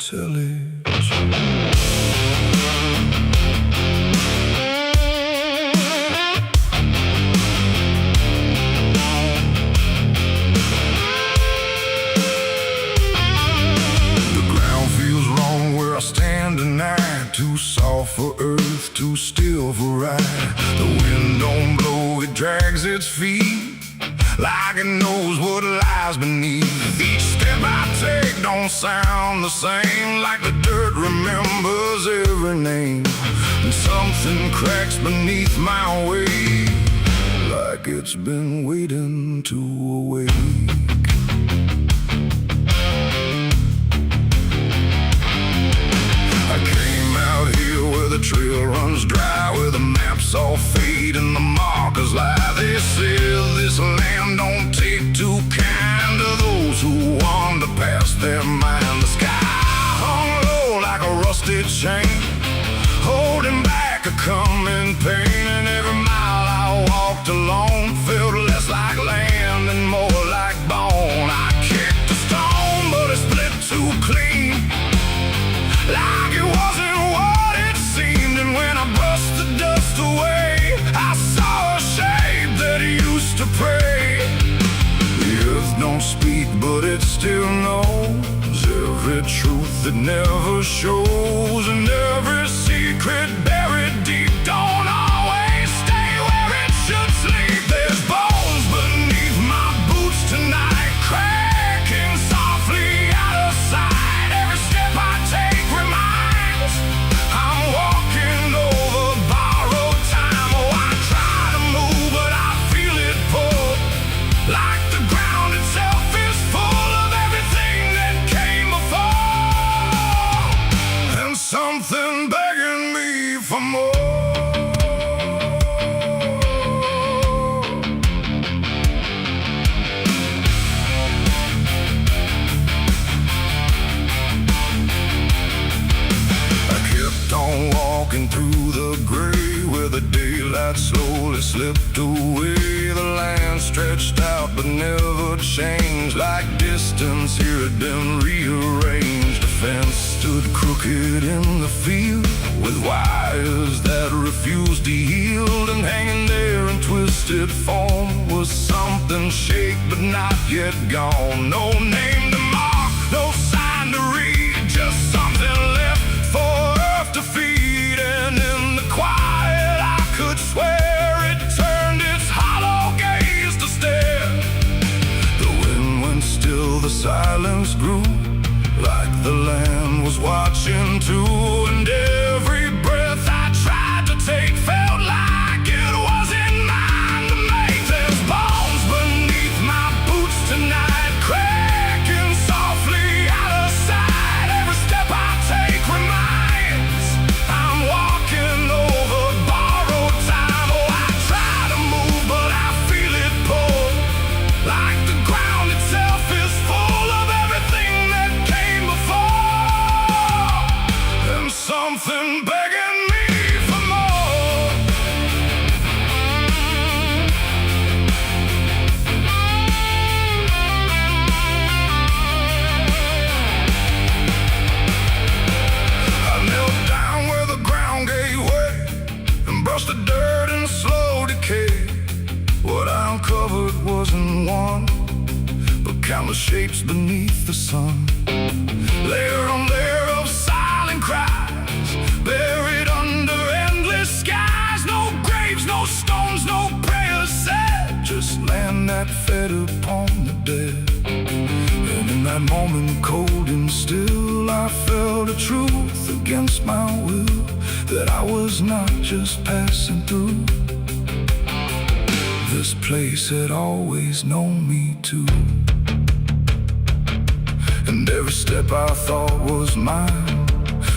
tillage. Too soft for earth, too still for ride. The wind don't blow, it drags its feet like it knows what lies beneath. Each step I take don't sound the same, like the dirt remembers every name. And something cracks beneath my weight, like it's been waiting to awake. The trail runs dry, where the maps all fade and the markers lie. They say this land don't take too kind to those who wander past their mind. The sky hung low like a rusty chain, holding back a coming pain. And every mile I walked alone felt less like land and more like bone. I kicked a stone, but it split too clean, like it wasn't what it seemed. And when I brushed the dust away, I saw a shape that used to pray. The earth don't speak, but it still knows every truth that never shows. And every secret buried deep don't always stay where it should sleep. There's bones beneath my boots tonight, cracking softly out of sight. Every step I take reminds I'm walking over borrowed time. Oh, I try to move, but I feel it pull, like the ground itself is full of everything that came before, and something begging me for more. Walking through the gray, where the daylight slowly slipped away. The land stretched out but never changed, like distance here had been rearranged. A fence stood crooked in the field, with wires that refused to yield. And hanging there in twisted form was something shaped but not yet gone. No name to mark, no sign to read, just something left for earth to feed. And in the quiet I could swear it turned its hollow gaze to stare. The wind went still, the silence grew, like the land was watching too. And every breath I tried to take felt like it wasn't mine to make. There's bones beneath my boots tonight, cracking softly out of sight. Every step I take reminds I'm walking over borrowed time. Oh, I try to move, but I feel it pull, like the ground itself is full of everything that came before, and something begging me for more. I knelt down where the ground gave way and brushed the dirt in slow decay. What I uncovered wasn't one, but countless shapes beneath the sun. Layer on layer of silent cries, buried under endless skies. No graves, no stones, no prayers said, just land that fed upon the dead. And in that moment, cold and still, I felt a truth against my will, that I was not just passing through. This place had always known me too. And every step I thought was mine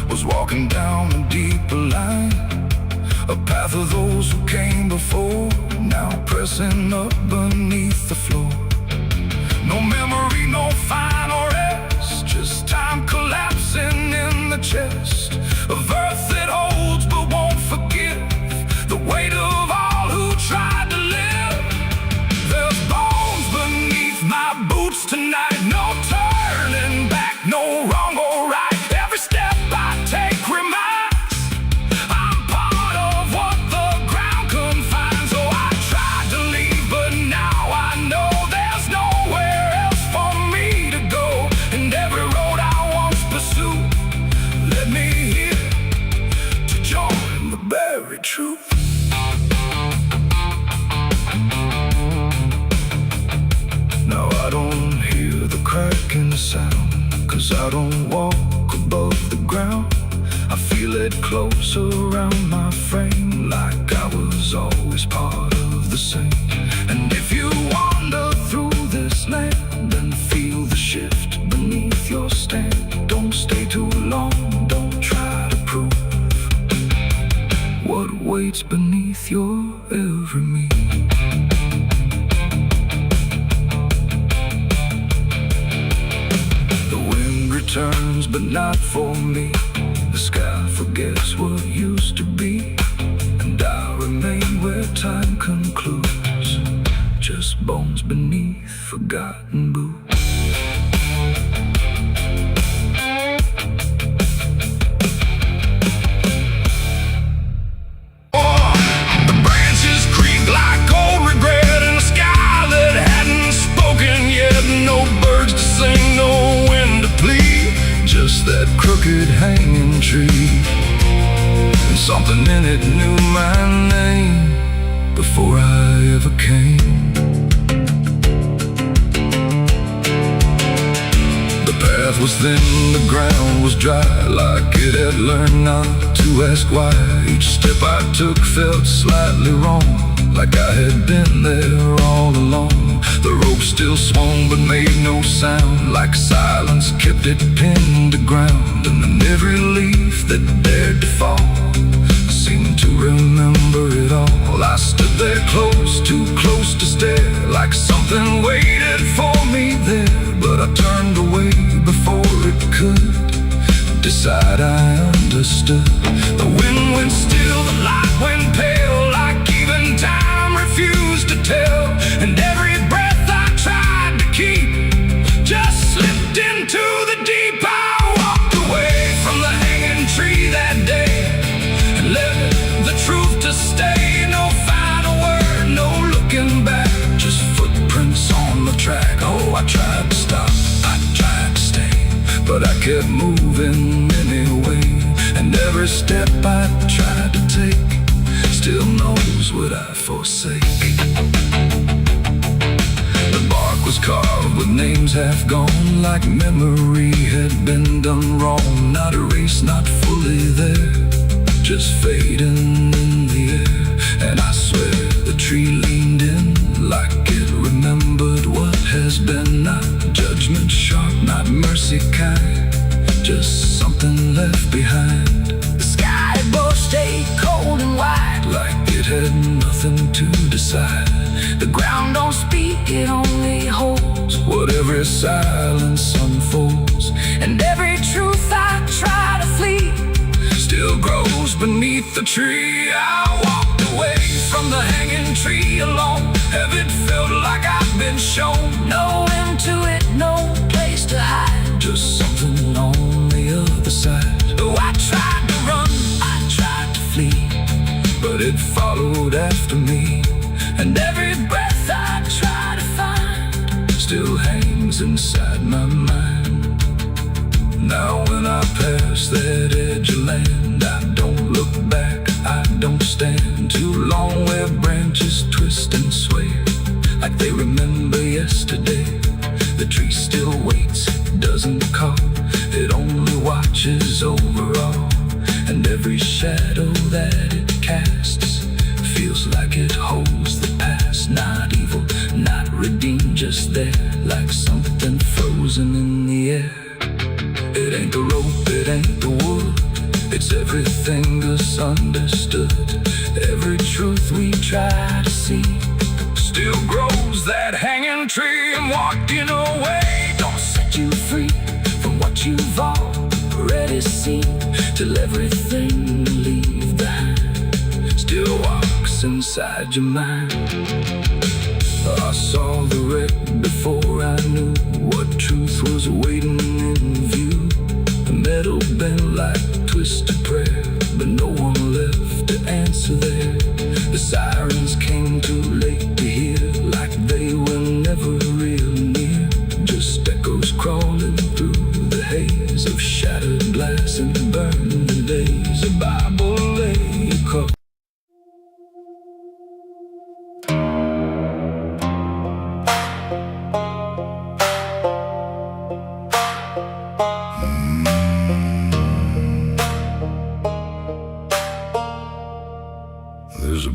was walking down a deeper line, a path of those who came before, now pressing up beneath the floor. No memory, no final rest, just time collapsing in the chest of earth that holds but won't forgive the weight of all who tried to live. There's bones beneath my boots tonight, no turning back, no wrong or right. 'cause I don't walk above the ground. I feel it close around my frame, like I was always part of the same. And if you wander through this land, then feel the shift beneath your stand. Don't stay too long, don't try to prove what waits beneath your every move. The wind returns, but not for me. The sky forgets what used to be, and I remain where time concludes, just bones beneath forgotten boots. Oh, the branches creak like old regret in a sky that hadn't spoken yet. No birds to sing, no wind to plead, just that crooked hanging tree. And something in it knew my name before I ever came. The path was thin, the ground was dry, like it had learned not to ask why. Each step I took felt slightly wrong, like I had been there all along. The rope still swung but made no sound, like silence kept it pinned to ground. And then every leaf that dared to fall seemed to remember it all. I stood there close, too close to stare, like something waited for me there. But I turned away before it could decide I understood. The wind went still, the light went pale, like even time refused to tell. And every breath I tried to keep just slipped into the deep. I walked away from the hanging tree that day and left the truth to stay. No final word, no looking back, just footprints on the track. Oh, I tried to stop, I tried to stay, but I kept moving anyway. And every step I tried to take still knows what I forsake. The bark was carved with names half gone, like memory had been done wrong. Not erased, not fully there, just fading in the air. And I swear the tree leaned in, like it remembered what has been. Not judgment sharp, not mercy kind, just something left behind. The sky above stayed cold and white, like it had nothing to decide. The ground don't speak, it only holds what every silence unfolds. And every truth I try to flee still grows beneath the tree. I walked away from the hanging tree alone. Heaven felt like I've been shown. No end to it, no place to hide, just something on the other side. Oh, I tried to run, I tried to flee, but it followed after me. And every breath I try to find still hangs inside my mind. Now when I pass that edge of land, I don't look back, I don't stand too long where branches twist and sway, like they remember yesterday. The tree still waits, doesn't call, it only watches over all. And every shadow that it casts feels like it holds the past. Not evil, not redeemed, just there, like something frozen in the air. It ain't the rope, it ain't the wood, it's everything misunderstood. Every truth we try to see still grows that hanging tree. And walking away don't set you free from what you've already seen, till everything you leave behind still walks inside your mind. I saw the wreck before I knew what truth was waiting in view. The metal bent like twisted prayer, but no one left to answer there. The sirens came too late to hear, like they were never real near, just echoes crawling through the haze of shattered glass and burning days. A Bible lay across.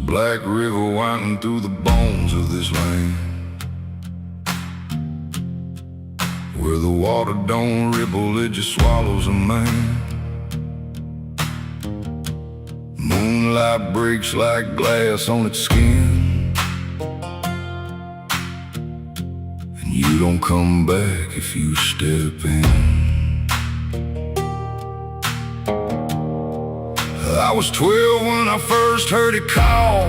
black river winding through the bones of this land, where the water don't ripple, it just swallows a man. Moonlight breaks like glass on its skin, and you don't come back if you step in. I was 12 when I first heard it call,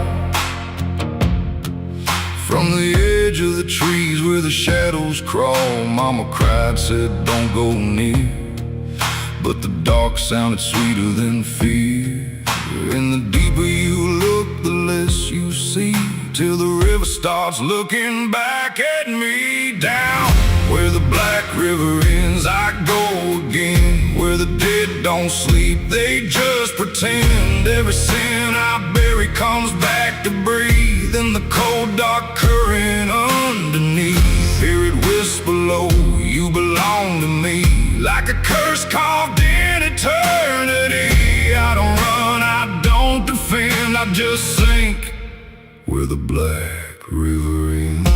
from the edge of the trees where the shadows crawl. Mama cried, said don't go near, but the dark sounded sweeter than fear. And the deeper you look, the less you see, till the river starts looking back at me. Down where the black river ends, I go again, where the dead don't sleep, they just pretend. Every sin I bury comes back to breathe in the cold dark current underneath. Hear it whisper low, you belong to me, like a curse carved in eternity. I don't run, I don't defend, I just sink where the black river ends.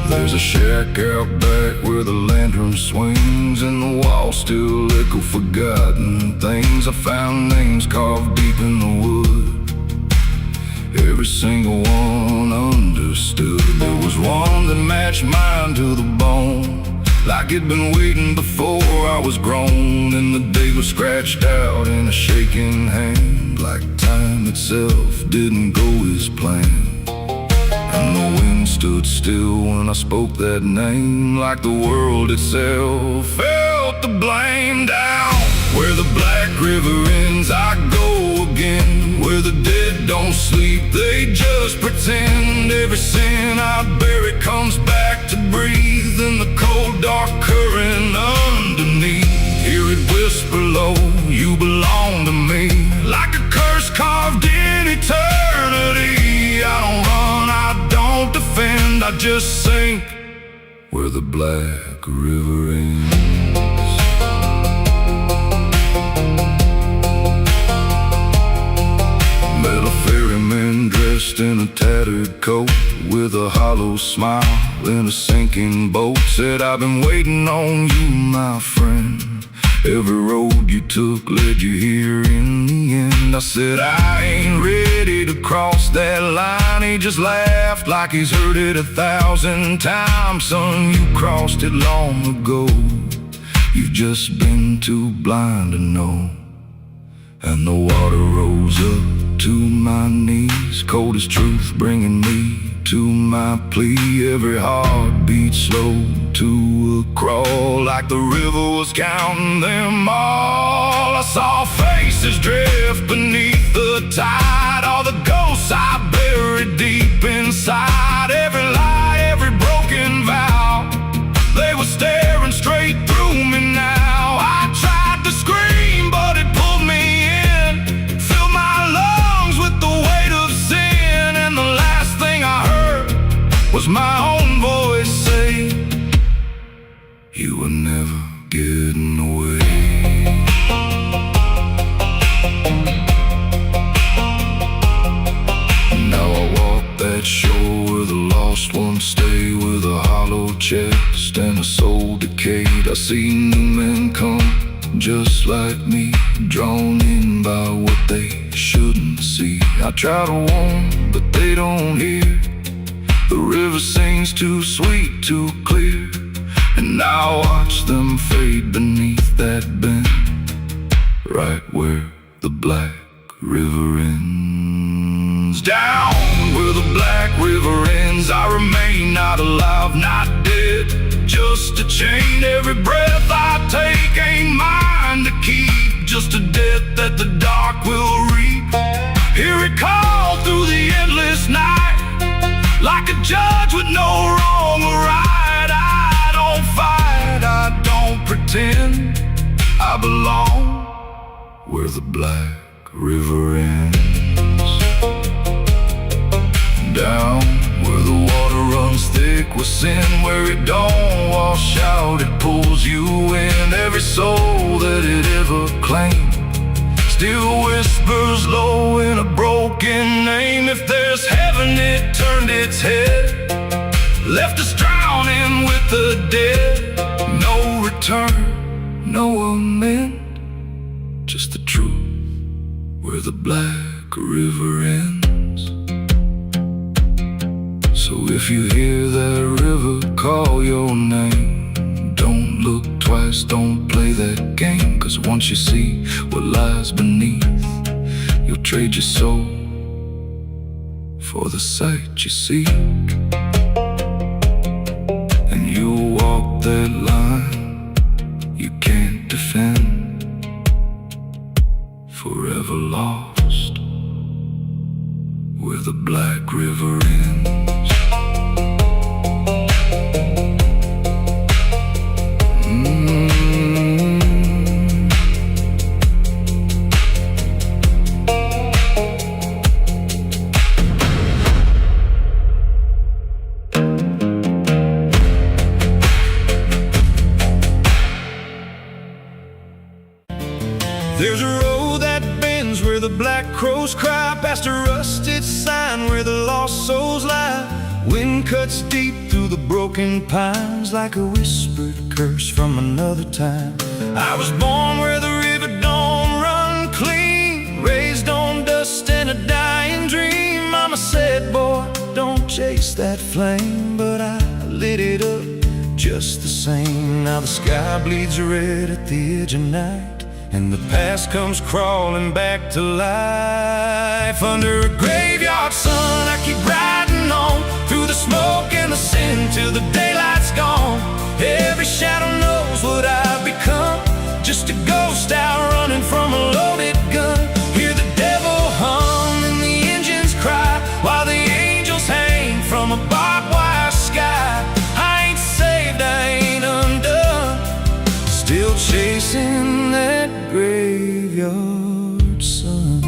There's a shack out back where the lantern swings, and the walls still echo forgotten things. I found names carved deep in the wood, every single one understood. There was one that matched mine to the bone, like it'd been waiting before I was grown. And the day was scratched out in a shaking hand, like time itself didn't go as planned. And the wind stood still when I spoke that name, like the world itself felt the blame. Down where the black river ends, I go again, where the dead don't sleep, they just pretend. Every sin I bury comes back to breathe in the cold dark current underneath. Hear it whisper low, you belong to me, like a curse carved in eternity. I don't run, I don't defend, I just sink where the black river ends. Met a ferryman dressed in a tattered coat, with a hollow smile in a sinking boat. Said, I've been waiting on you, my friend. Every road you took led you here in the end. I said, I ain't ready to cross that line. He just laughed like he's heard it 1,000 times. Son, you crossed it long ago, you've just been too blind to know. And the water rose up to my knees, cold as truth, bringing me to my plea. Every heartbeat slow to a crawl, like the river was counting them all. I saw faces drift beneath the tide, all the ghosts I buried deep inside. Every lie, every broken vow, they were staring straight through me now. I tried to scream, but it pulled me in, filled my lungs with the weight of sin. And the last thing I heard was my own voice say, you were never getting away. Now I walk that shore where the lost ones stay, with a hollow chest and a soul decayed. I see new men come just like me, drawn in by what they shouldn't see. I try to warn, but they don't hear. The river sings too sweet, too clear, and I watch them fade beneath that bend, right where the black river ends. Down where the black river ends, I remain not alive, not dead, just a chain. Every breath I take ain't mine to keep, just a death that the dark will reap. Hear it call through the endless night, like a judge with no wrong or right. I don't fight, I don't pretend, I belong where the black river ends. Down where the water runs thick with sin where it don't wash out. It pulls you in, every soul that it ever claimed still whispers low in a broken name. If there's heaven, it turned its head, left us drowning with the dead. No return, no amend, just the truth where the black river ends. So if you hear that river call your name, don't look twice, don't play that game. 'Cause once you see what lies beneath, you'll trade your soul for the sight you seek. And you'll walk that line you can't defend, forever lost where the black river ends. There's a road that bends where the black crows cry, past a rusted sign where the lost souls lie. Wind cuts deep through the broken pines like a whispered curse from another time. I was born where the river don't run clean, raised on dust and a dying dream. Mama said, boy, don't chase that flame, but I lit it up just the same. Now the sky bleeds red at the edge of night, and the past comes crawling back to life. Under a graveyard sun, I keep riding on through the smoke and the sin till the daylight's gone. Every shadow knows what I've become, just a ghost out running from a loaded gun. Hear the devil hum and the engines cry, while the angels hang from a barbed wire sky. I ain't saved, I ain't undone, still chasing that graveyard sun.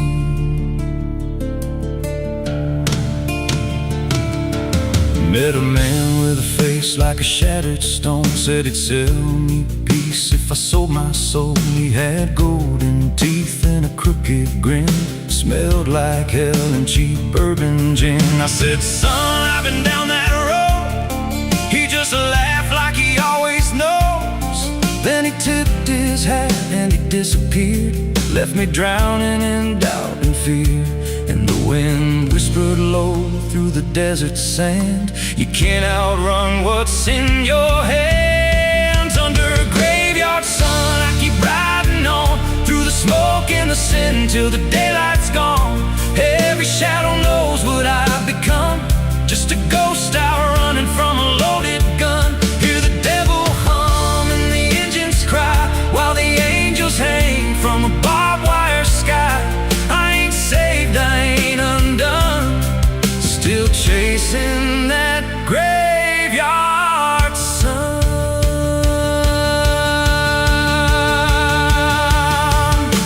Met a man with a face like a shattered stone, said he'd sell me peace if I sold my soul. He had golden teeth and a crooked grin, smelled like hell and cheap bourbon gin. I said, son, I've been down that road. He just laughed like he always knows. Then he tipped his hat and he disappeared, left me drowning in doubt and fear. And the wind whispered low through the desert sand, you can't outrun what's in your hands. Under a graveyard sun, I keep riding on through the smoke and the sin till the daylight's gone. Every shadow knows what I've become, just a ghost out running from a loaded gun. Hear the devil hum and the engines cry, while the angels hang from a barbed wire sky. I ain't saved, I ain't undone, still chasing that graveyard sun.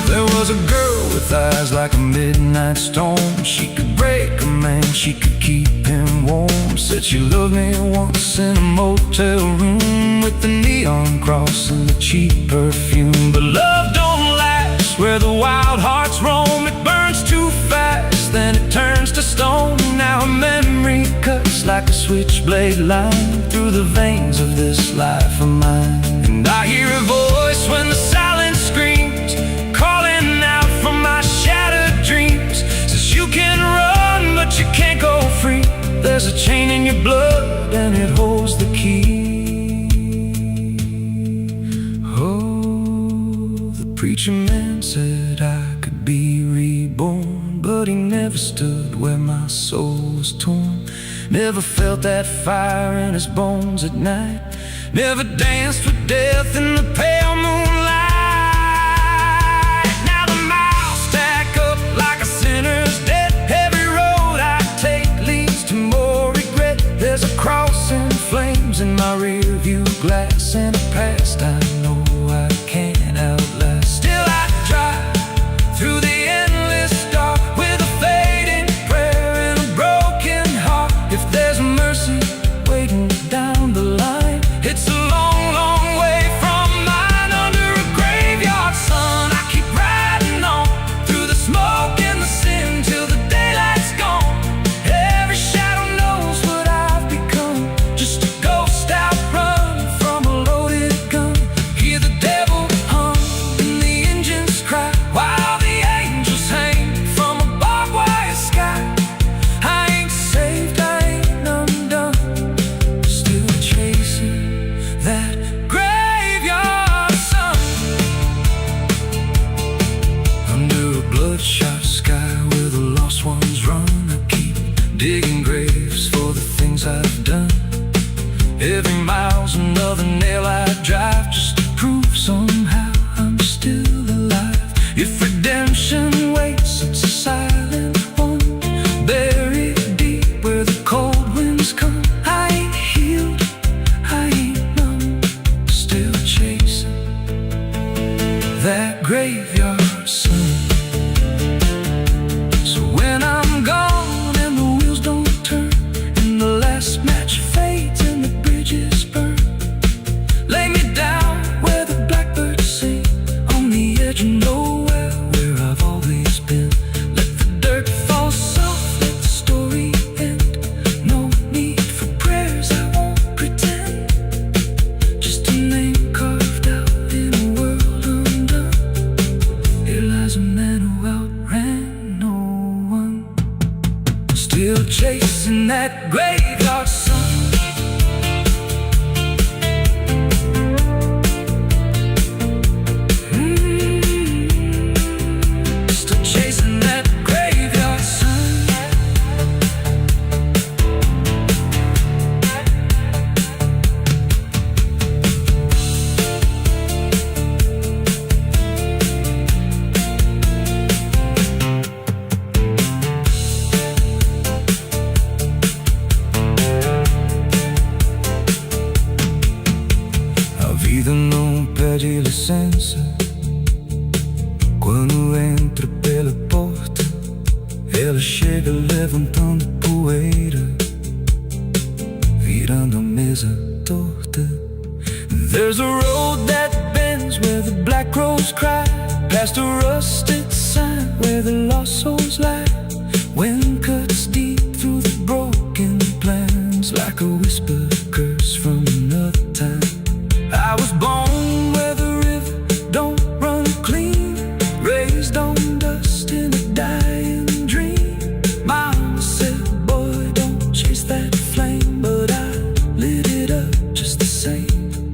There was a girl with eyes like a midnight storm. She could break a man, she could keep him warm. Said she loved me once in a motel room, with the neon cross and the cheap perfume. But love don't last where the wild hearts roam. It burns too fast, then it turns to stone. Now a memory cuts like a switchblade line through the veins of this life of mine. And I hear a voice when the silence screams, calling out from my shattered dreams. Says you can run, but you can't go free. There's a chain in your blood and it holds the key. Oh, the preacher man said I could be reborn, but he never stood where my soul was torn. Never felt that fire in his bones at night, never danced with death in the pale moonlight. Now the miles stack up like a sinner's debt. Every road I take leads to more regret. There's a cross in flames in my rear view glass, and a past I know I can't outlast. Still I drive through the endless dark with a fading prayer and a broken heart. If there's mercy waiting Every mile's another nail I drive just to prove somehow I'm still alive. If redemption waits, it's a silent one, buried deep where the cold winds come. I ain't healed, I ain't numb, still chasing that graveyard sun. So when I'm gone and the wheels don't turn, and the last match fades and the bridges burn, lay me down where the blackbirds sing, on the edge of nowhere where I've always been. Let the dirt fall soft, let the story end. No need for prayers, I won't pretend. Just a name carved out in a world undone. Here lies a man who outran no one, still chasing that graveyard sun. Still chasing that graveyard sun. Ha vida não pede licença quando entra pela porta. Ela chega levantando poeira, virando a mesa torta. There's a road that bends where the black crows cry, past a rusted sign where the lost souls lie. Wind cuts deep through the broken plans, like a whispered curse from another time. I was born where the river don't run clean, raised on dust in a dying dream. Mama said, boy, don't chase that flame, but I lit it up just the same.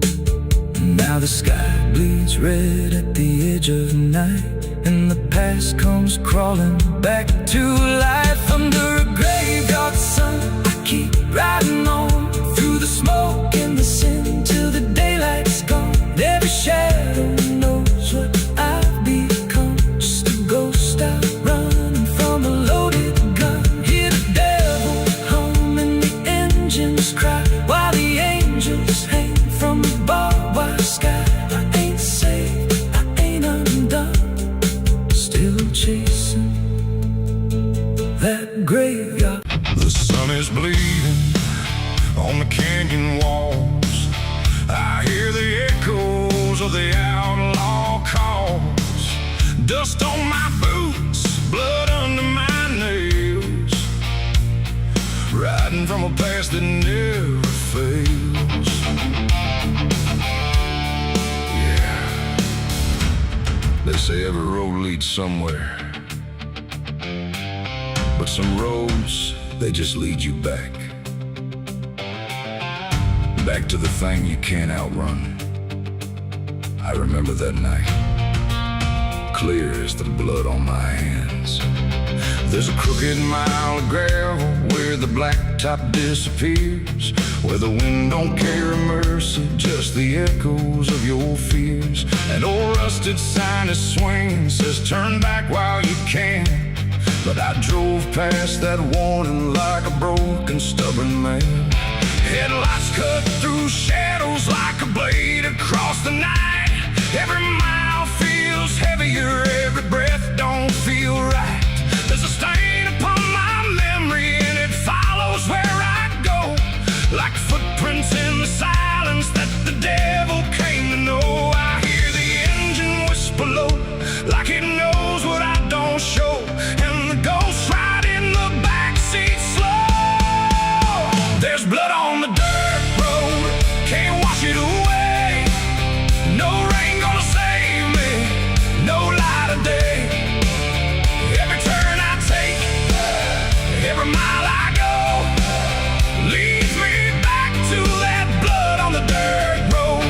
Now the sky bleeds red at the edge of night, and the past comes crawling back to life. Under a graveyard sun, I keep riding on through the smoke and the sin till the daylight's gone. Every shadow knows what I've become, just a ghost out running from a loaded gun. Hear the devil hum and the engines cry, while the angels hang from the barbed wire sky. I ain't saved, I ain't undone, still chasing that graveyard. The sun is bleeding on the canyon walls. I hear the echoes of the outlaw calls. Dust on my boots, blood under my nails, riding from a past that never fails. Yeah, they say every road leads somewhere, but some roads, they just lead you back. Back to the thing you can't outrun. I remember that night, clear as the blood on my hands. There's a crooked mile of gravel where the blacktop disappears, where the wind don't carry mercy, just the echoes of your fears. An old rusted sign is swinging, says turn back while you can. But I drove past that warning like a broken, stubborn man. Headlights cut through shadows like a blade across the night. Every mile feels heavier, every breath don't feel right. There's a stain upon my memory and it follows where I go, like footprints in the silence that the devil came to know. I hear the engine whisper low, like it knows what I don't show, and the ghost ride in the backseat slow. There's blood on the dirt road, can't wash it away. No rain gonna save me, no light of day. Every turn I take, every mile I go, leads me back to that blood on the dirt road.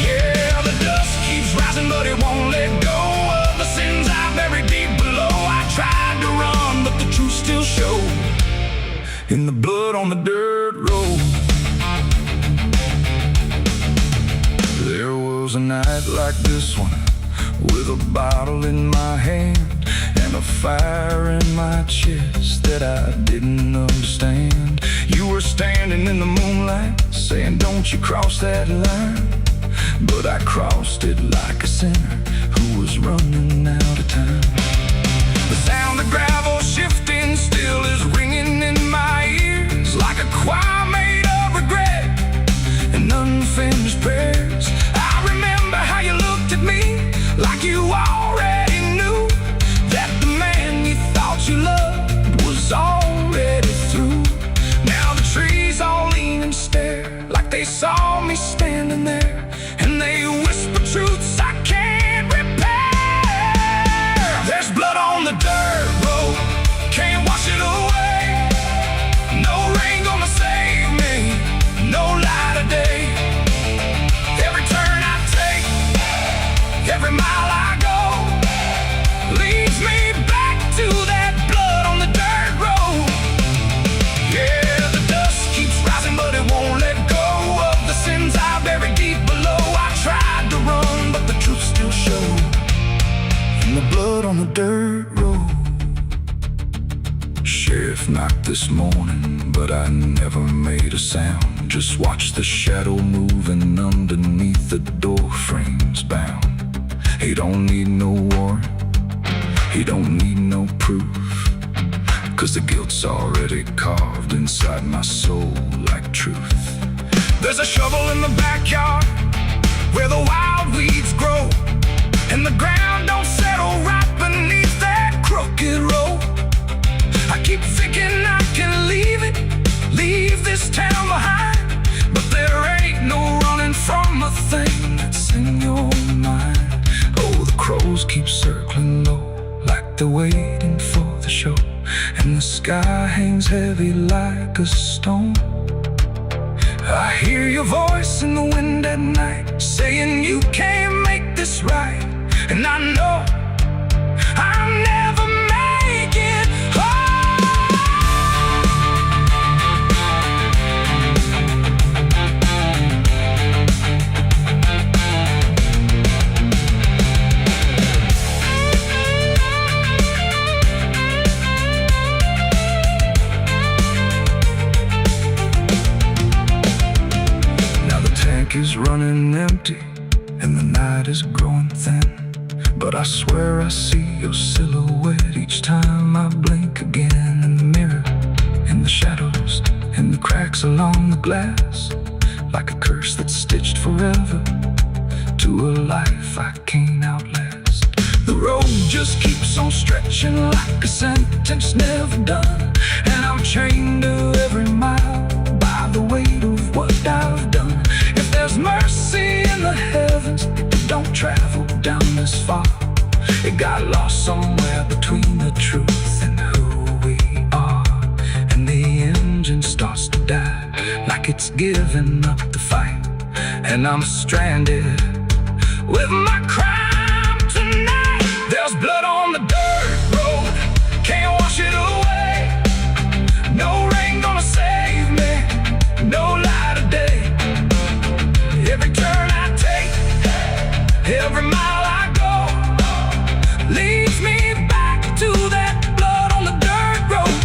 Yeah, the dust keeps rising, but it won't let go of the sins I buried deep below. I tried to run, but the truth still showed in the blood on the dirt road. was a night like this one, with a bottle in my hand and a fire in my chest that I didn't understand. You were standing in the moonlight saying, don't you cross that line. But I crossed it like a sinner who was running out of time. The sound of gravel shifting still is ringing in my ears, like a choir made of regret and unfinished prayers. I remember how you looked at me like you already knew that the man you thought you loved was already through. Now the trees all lean and stare like they saw me standing there, and they whisper truths I can't repair. There's blood on the dirt road, can't wash it away. No rain gonna save me, no light of day. Every turn I take, every mile I go, leads me back to that blood on the dirt road. Yeah, the dust keeps rising, but it won't let go of the sins I buried deep below. I tried to run, but the truth still showed in the blood on the dirt road. Sheriff knocked this morning, but I never made a sound. Just watched the shadow moving underneath the door frames bound. He don't need no warrant, he don't need no proof, 'cause the guilt's already carved inside my soul like truth. There's a shovel in the backyard where the wild weeds grow, and the ground don't settle right beneath that crooked road. I keep thinking I can leave this town behind, but there ain't no running from a thing that's in your mind. Oh, the crows keep circling low like they're waiting for the show, and the sky hangs heavy like a stone. I hear your voice in the wind at night saying you can't make this right, and I know I'll never make it home. Is running empty and the night is growing thin, but I swear I see your silhouette each time I blink again. In the mirror, in the shadows, in the cracks along the glass, like a curse that's stitched forever to a life I can't outlast. The road just keeps on stretching like a sentence never done, and I'm chained to every mile by the weight of what I've done. If there's mercy in the heavens, it don't travel down this far. It got lost somewhere between the truth and who we are, and the engine starts to die like it's giving up the fight, and I'm stranded with my crime tonight. There's blood on the dirt road, can't wash it away. No rain gonna save me, no light of day. Every turn I take, every mile I go, leads me back to that blood on the dirt road.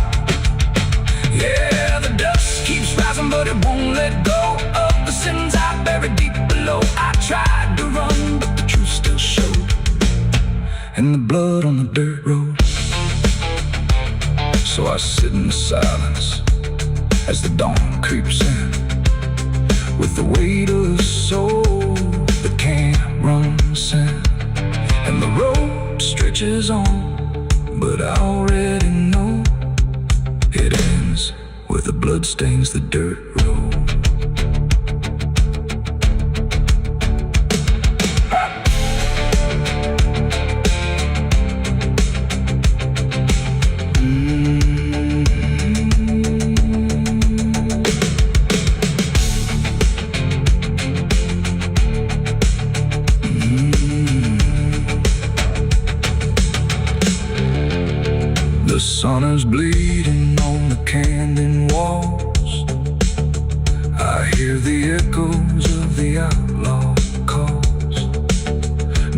Yeah, the dust keeps rising, but it won't let go of the sins I buried deep below. I tried to run, but the truth still showed in the blood on the dirt road. So I sit in silence as the dawn creeps in, with the weight of a soul that can't run sin. And the road stretches on, but I already know it ends where the blood stains the dirt road. The sun is bleeding on the canyon walls. I hear the echoes of the outlaw calls.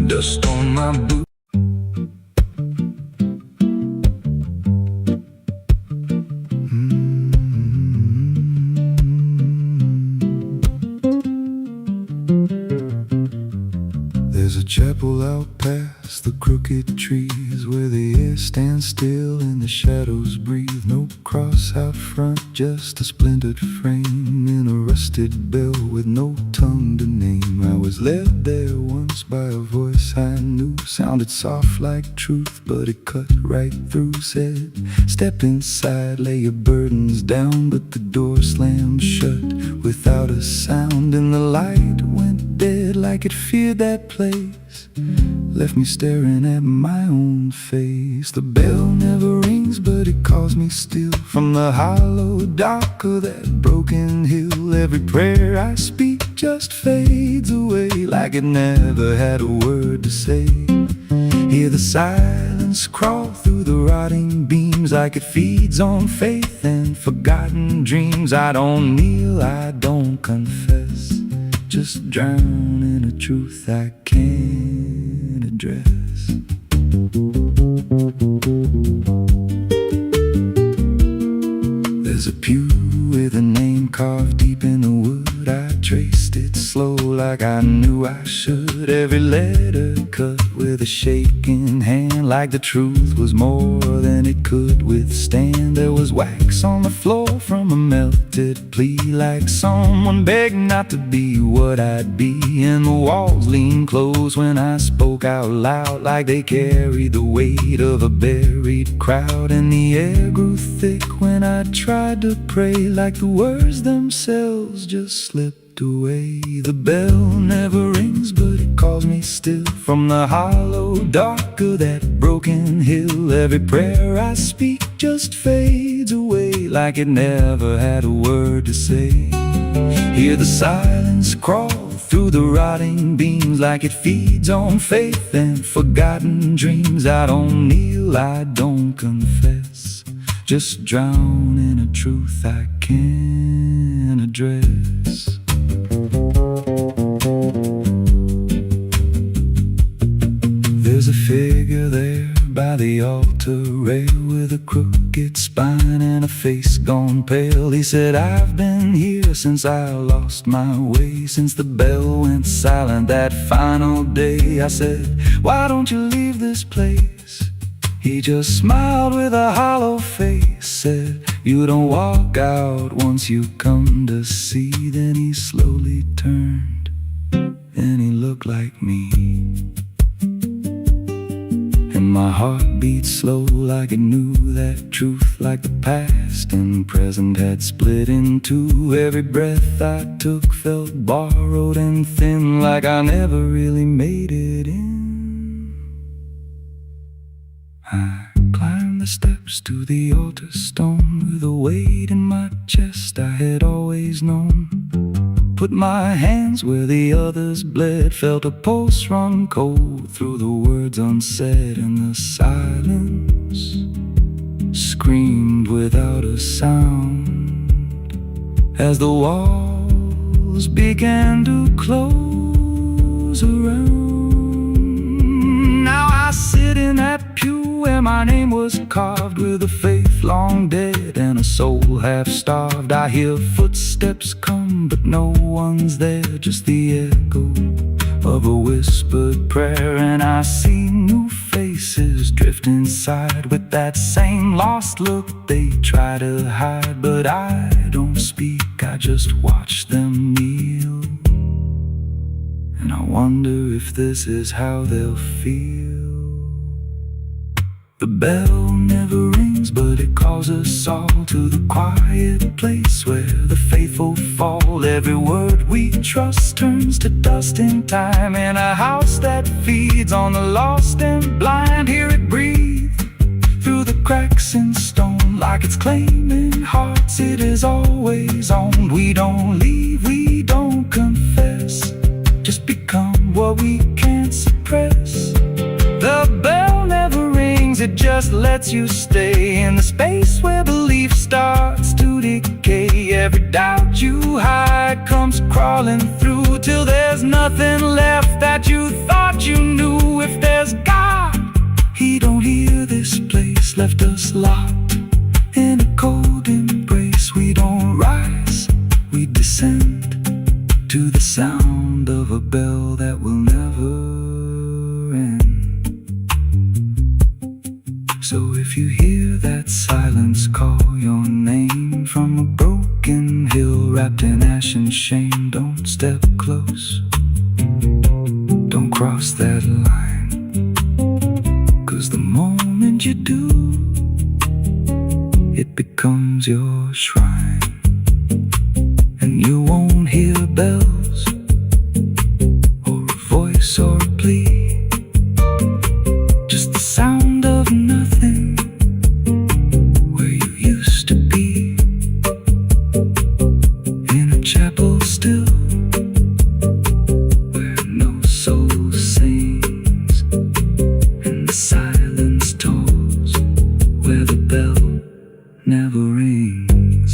dust on my boots. There's a chapel out past the crooked trees, where the air stands still and the shadows breathe. No cross out front, just a splintered frame in a rusted bell with no tongue to name. I was led there once by a voice I knew, sounded soft like truth, but it cut right through. Said, step inside, lay your burdens down, but the door slammed shut without a sound, and the light went dead like it feared that place, left me staring at my own face. The bell never rings, but it calls me still from the hollow dark of that broken hill. Every prayer I speak just fades away like it never had a word to say. Hear the silence crawl through the rotting beams like it feeds on faith and forgotten dreams. I don't kneel, I don't confess, just drown in a truth I can't address. There's a pew with a name carved deep in the wood. I traced it slow like I knew I should. Every letter cut with a shaking hand, like the truth was more than it could withstand. There was wax on the floor from a melted plea, like someone begged not to be what I'd be. And the walls leaned close when I spoke out loud, like they carried the weight of a buried crowd. And the air grew thick when I tried to pray, like the words themselves just slipped away. The bell never rings, but it calls me still from the hollow dark of that broken hill. Every prayer I speak just fades away like it never had a word to say. Hear the silence crawl through the rotting beams like it feeds on faith and forgotten dreams. I don't kneel, I don't confess, just drown in a truth I can't address. There's a figure there by the altar rail with a crooked spine and a face gone pale. He said, I've been here since I lost my way, since the bell went silent that final day. I said, why don't you leave this place? He just smiled with a hollow face, said, you don't walk out once you come to see. Then he slowly turned and he looked like me, and my heart beat slow like it knew that truth, like the past and present had split in two. Every breath I took felt borrowed and thin, like I never really made it in. I climbed the steps to the altar stone with a weight in my chest I had always known. Put my hands where the others bled, felt a pulse run cold through the words unsaid, and the silence screamed without a sound as the walls began to close around. Now I sit in that pew where my name was carved, with a faith long dead and a soul half starved. I hear footsteps come, but no one's there, just the echo of a whispered prayer. And I see new faces drift inside with that same lost look they try to hide. But I don't speak, I just watch them kneel, and I wonder if this is how they'll feel. The bell never rings, but it calls us all to the quiet place where the faithful fall. Every word we trust turns to dust in time, in a house that feeds on the lost and blind. Hear it breathe through the cracks in stone, like it's claiming hearts it is always owned. We don't leave, we don't confess, just become what we can't suppress. The bell never rings, it just lets you stay in the space where belief starts to decay. Every doubt you hide comes crawling through till there's nothing left that you thought you knew. true. If there's God, He don't hear this place. Left us locked in a cold embrace. We don't rise, we descend to the sound of a bell that will never end. So if you hear that silence call your name from a broken hill wrapped in ash and shame, don't step close, don't cross that line, 'cause the moment you do, it becomes your shrine. And you won't hear bells or a voice or a plea, just the sound of nothing where you used to be, in a chapel still where no soul sings, and the silence tolls where the bell never rings.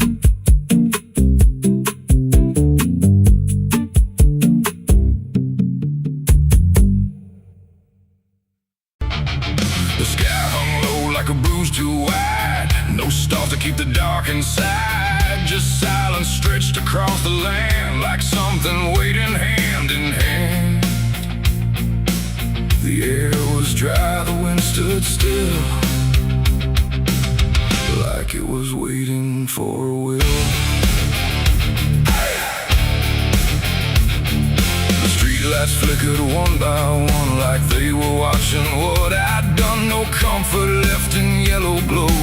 The sky hung low like a bruise too wide. No stars to keep the dark inside. Just silence stretched across the land, like something waiting hand in hand. The air was dry, the wind stood still, like it was waiting for a will. The streetlights flickered one by one, like they were watching what I'd done. No comfort left in yellow glow,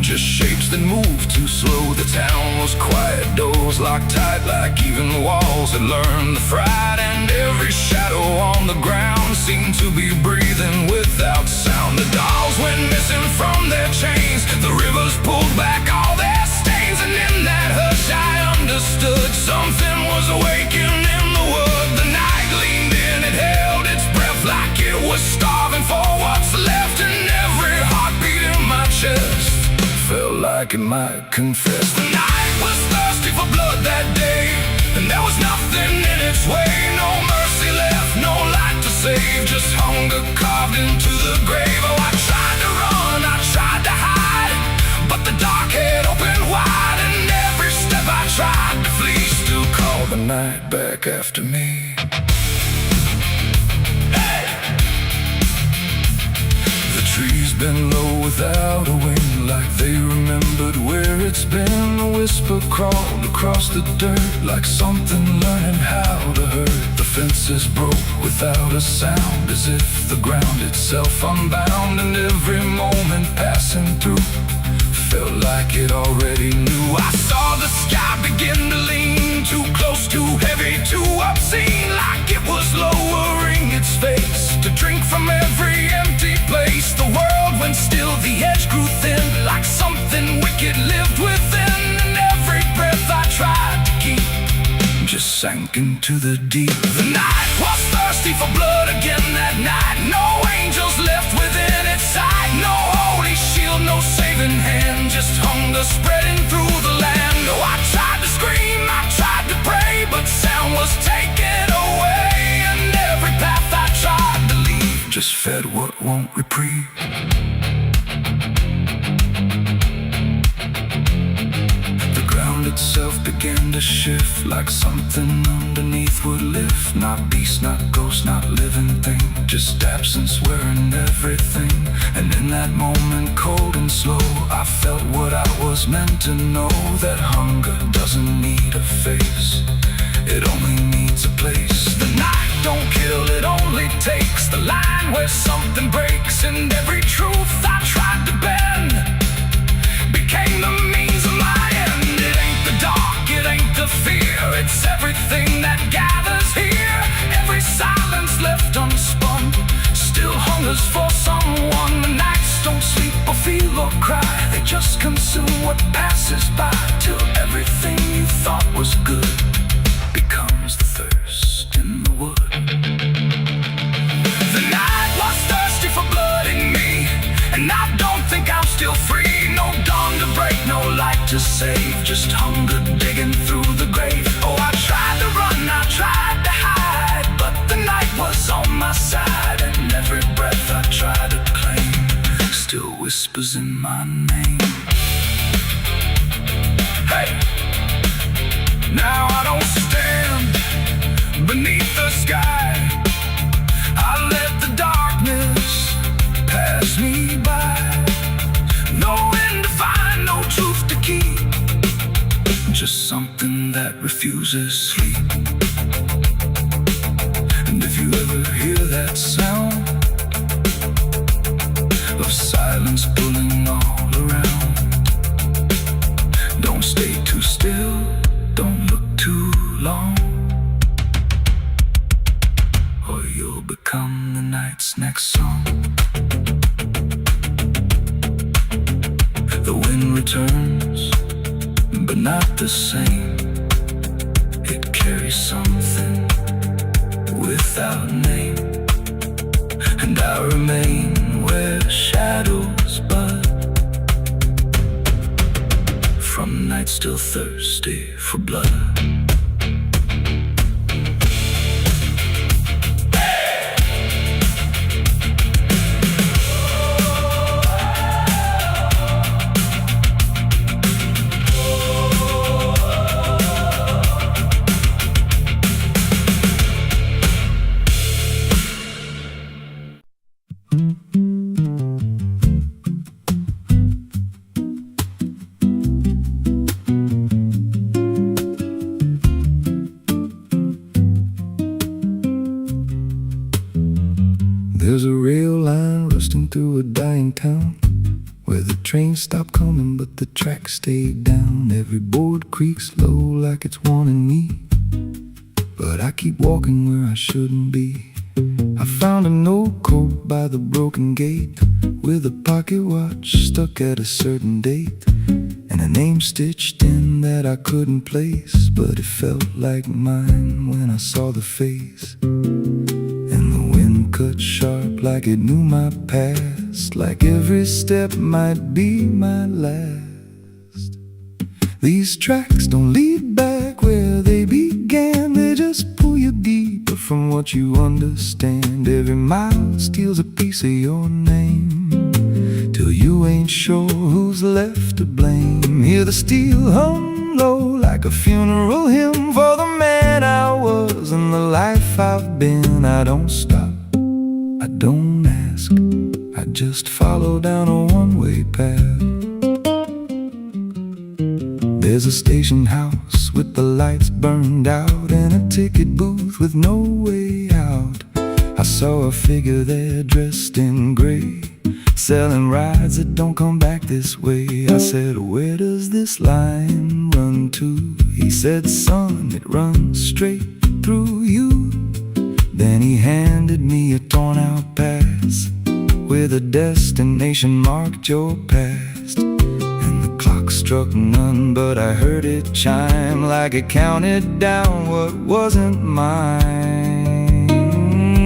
just shapes that moved too slow. The town was quiet, doors locked tight, like even walls had learned the fright. And every shadow on the ground seemed to be breathing without sound. The dolls went missing from their chains, the rivers pulled back all their stains. And in that hush I understood something was awakening in the wood. The night leaned in, it held its breath like it was starving for what's left. And every heartbeat in my chest felt like it might confess. The night was thirsty for blood that day, and there was nothing in its way. No mercy left, no light to save, just hunger carved into the grave. Oh, I tried to run, I tried to hide, but the dark had opened wide. And every step I tried to flee still called the night back after me. Hey! The trees bend low without a wing, like they remembered where it's been. A whisper crawled across the dirt, like something learning how to hurt. The fences broke without a sound, as if the ground itself unbound. And every moment passing through felt like it already knew. I saw the sky begin to lean, too close, too heavy, too obscene, like it was lowering its face to drink from every empty place. The world went still, the edge grew thin, like something wicked lived within. And every breath I tried to keep just sank into the deep. The night was thirsty for blood again that night. No angels left within its sight, no holy shield, no saving hand, just hunger spreading through the land. Oh, I tried to scream, I tried to pray, but sound was taken away. And every path I tried to leave just fed what won't reprieve. The ground itself began to shift, like something underneath would lift. Not beast, not ghost, not living thing, just absence wearing everything. And in that moment, cold and slow, I felt what I was meant to know, that hunger doesn't need a face, it only needs a place. The night don't kill, it only takes the line where something breaks. And every truth I tried to bend became the means of my end. It ain't the dark, it ain't the fear, it's everything that gathers here. Every silence left unspun still hungers for someone. The nights don't sleep or feel or cry, they just consume what passes by, till everything you thought was good becomes the thirst in the wood. The night was thirsty for blood in me, and I don't think I'm still free. No dawn to break, no light to save, just hunger digging through the grave. Oh, I tried to run, I tried to hide, but the night was on my side, and never whispers in my name. Hey! Now I don't stand beneath the sky. I let the darkness pass me by. No end to find, no truth to keep, Just something that refuses sleep. And if you ever hear that sound of silence pulling all around, don't stay too still, don't look too long, or you'll become the night's next song. The wind returns, but not the same. It carries something without name, and I remain where shadows bud, from nights still thirsty for blood. There's a rail line rusting through a dying town, where the trains stop coming but the tracks stay down. Every board creaks low like it's warning me, but I keep walking where I shouldn't be. I found a note code by the broken gate, with a pocket watch stuck at a certain date, and a name stitched in that I couldn't place, but it felt like mine when I saw the face. And the wind cut sharp like it knew my past, like every step might be my last. These tracks don't lead back where they began, they just pull you deeper from what you understand. Every mile steals a piece of your name, till you ain't sure who's left to blame. Hear the steel hum low like a funeral hymn for the man I was and the life I've been. I don't stop, I don't ask, I just follow down a one-way path. There's a station house with the lights burned out, and a ticket booth with no way out. I saw a figure there dressed in gray, selling rides that don't come back this way. I said, where does this line run to? He said, son, it runs straight through you. Then he handed me a torn out pass, with a destination marked your past. And the clock struck none, but I heard it chime like it counted down what wasn't mine.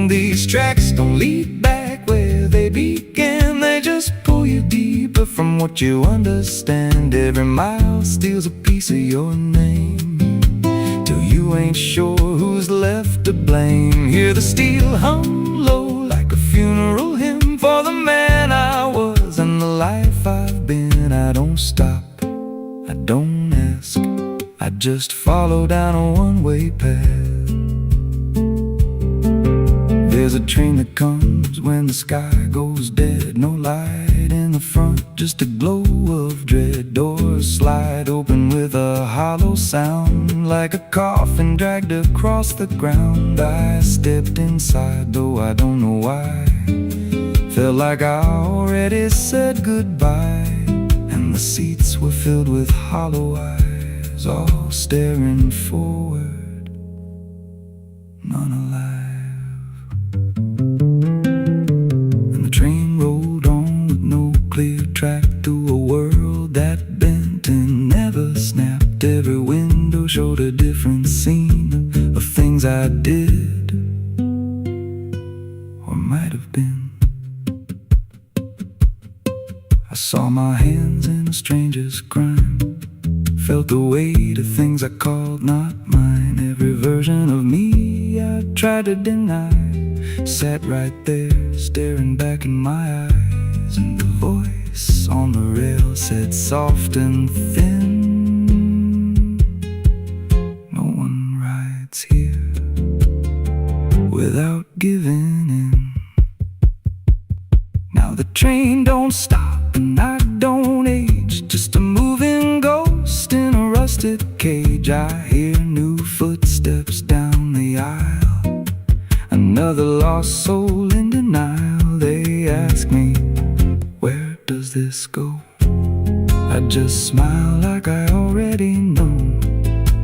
These tracks don't lead back where they began, they just pull you deeper from what you understand. Every mile steals a piece of your name, till you ain't sure who's left to blame. Hear the steel hum low like a funeral hymn for the man I was and the life I've been. I don't stop, I don't ask, I just follow down a one-way path. There's a train that comes when the sky goes dead, no light in the front, just a glow of dread. Doors slide open with a hollow sound, like a coffin dragged across the ground. I stepped inside, though I don't know why, felt like I already said goodbye. And the seats were filled with hollow eyes, all staring forward, none alive. And the train rolled on with no clear track, through a world that bent and never snapped. Every window showed a different scene of things I did, or might have been. I saw my hands in a stranger's crime, felt the weight of things I called not mine. Every version of me I tried to deny sat right there, staring back in my eyes. And the voice voice on the rail said soft and thin, no one rides here without giving in. Now the train don't stop and I don't age, just a moving ghost in a rusted cage. I hear new footsteps down the aisle, another lost soul in denial. They ask me, where does this go? I just smile like I already know,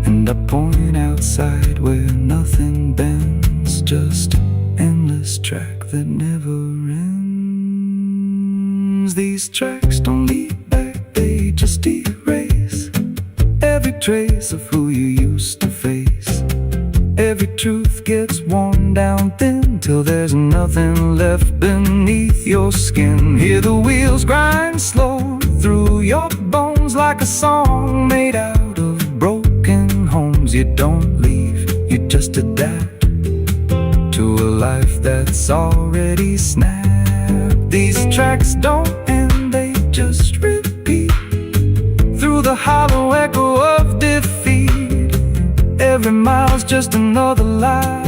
and I point outside where nothing bends, just an endless track that never ends. These tracks don't lead back, they just erase every trace of who you used to face. Every truth gets worn down thin till there's nothing left beneath your skin. Hear the wheels grind slow through your bones like a song made out of broken homes. You don't leave, you just adapt to a life that's already snapped. These tracks don't end, they just repeat through the hollow echo of defeat. Every mile's just another lie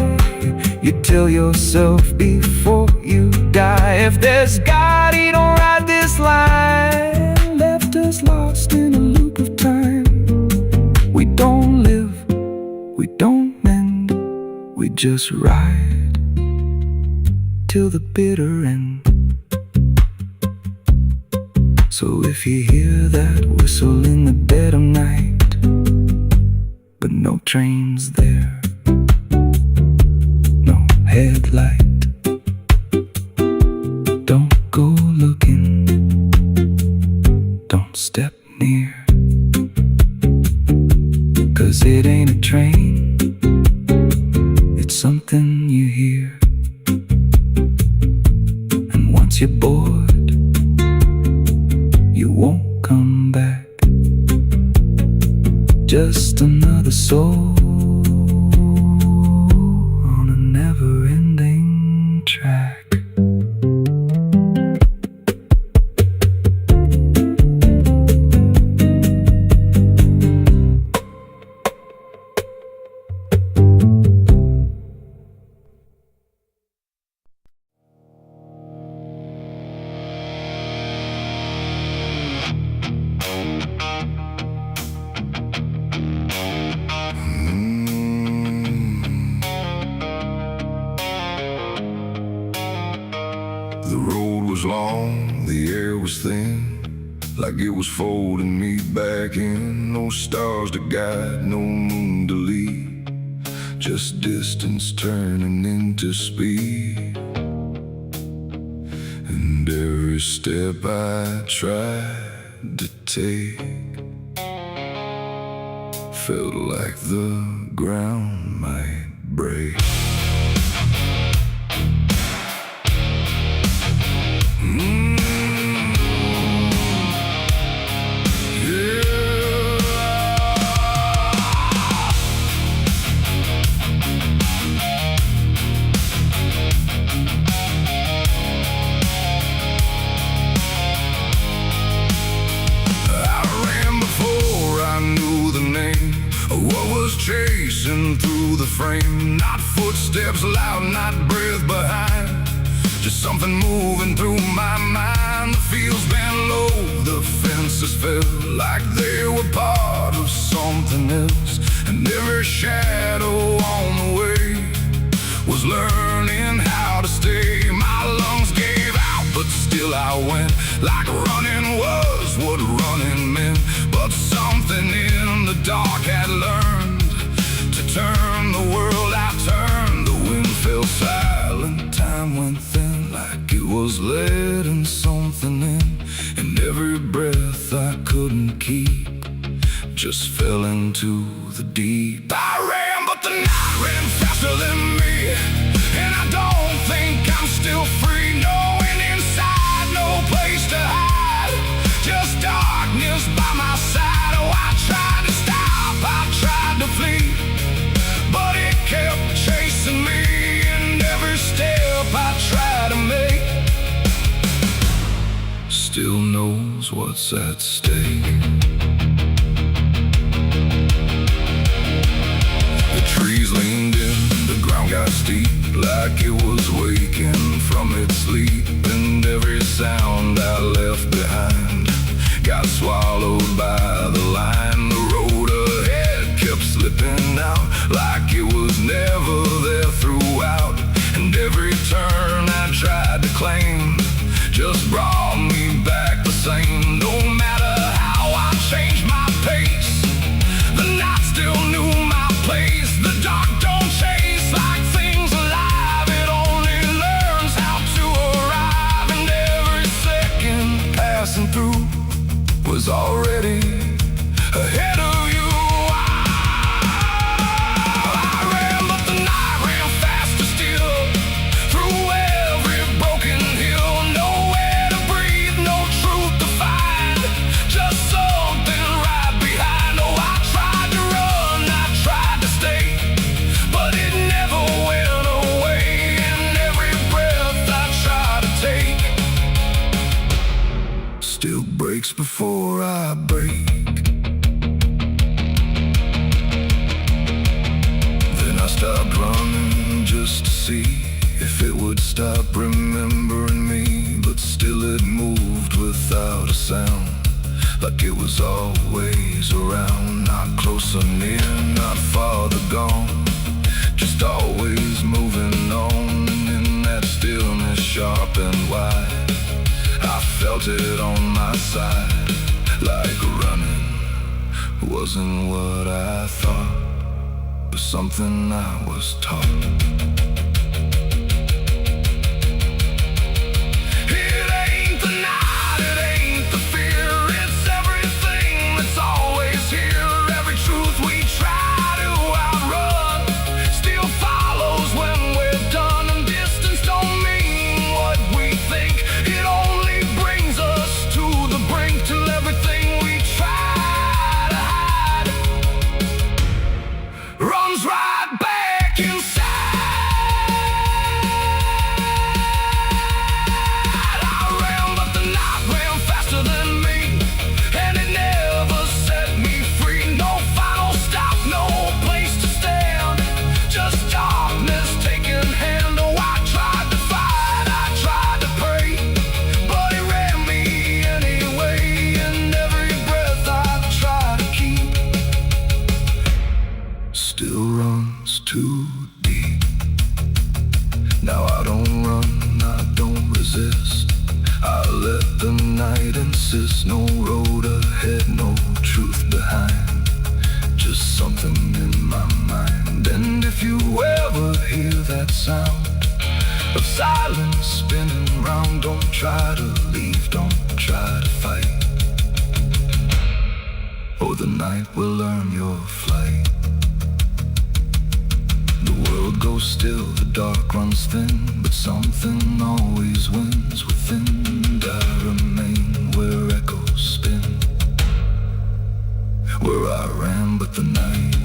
you tell yourself before you die. If there's God, he don't ride this line, left us lost in a loop of time. We don't live, we don't mend, we just ride till the bitter end. So if you hear that whistle in the dead of night, but no train's there, no headlight, don't go looking, don't step near, 'cause it ain't a train, it's something you hear. And once you're bored, you won't come back. Just another soul on a never-ending track. The road was long, the air was thin, like it was folding me back in. No stars to guide, no moon to lead, just distance turning into speed. And every step I tried to take felt like the ground might break. Chasing through the frame, not footsteps loud, not breath behind, just something moving through my mind. The fields bent low, the fences felt like they were part of something else, and every shadow on the way was learning how to stay. My lungs gave out, but still I went, like running was what running meant. But something in the dark had learned to turn the world. I turned, the wind fell silent, time went thin, like it was letting something in. And every breath I couldn't keep just fell into the deep. I ran, but the night ran faster than me, and I don't think I'm still free. Knowing inside, no place to hide, just darkness by my side. Oh, I tried to stop, I tried to flee, but it kept chasing me. And every step I tried to make still knows knows what's at stake. The trees leaned in, the ground got steep, like it was waking from its sleep. And every sound I left behind got swallowed by the line. The road ahead kept slipping out, like it was never there throughout. And every turn I tried to claim just brought me back the same. No matter how I changed my pace, the night still knew my place. The dark don't chase like things alive, it only learns how to arrive. And every second passing through was already ahead of you. I ran, but the night ran faster still, through every broken hill. Nowhere to breathe, no truth to find, just something right behind. Oh, I tried to run, I tried to stay, but it never went away. And every breath I tried to take still breaks before I break. Then I stopped running just to see if it would stop remembering me. But still it moved without a sound, like it was always around. Not close or near, not farther gone, just always moving on. And in that stillness sharp and wide, I felt it on my side, like running wasn't what I thought, but something I was taught. It ain't the night, it ain't the fear, it's everything that's always here. Every truth we try to outrun still follows when we're done. And distance don't mean what we think, it only brings us to the brink, till everything we try to hide runs right back inside. I ran, but the night ran faster than me, and it never set me free. No final stop, no place to stand, just darkness taking hand. Oh, I tried to fight, I tried to pray, but it ran me anyway. And every breath I try to keep still runs too deep. Now I don't run, I don't resist, I let the night insist. No road ahead, no truth behind, just something in my mind. And if you ever hear that sound of silence spinning round, don't try to leave, don't try to fight. Oh, the night will learn your flight. The world goes still, the dark runs thin, but something always wins within. And I remain where echoes spin, where I ran, but the night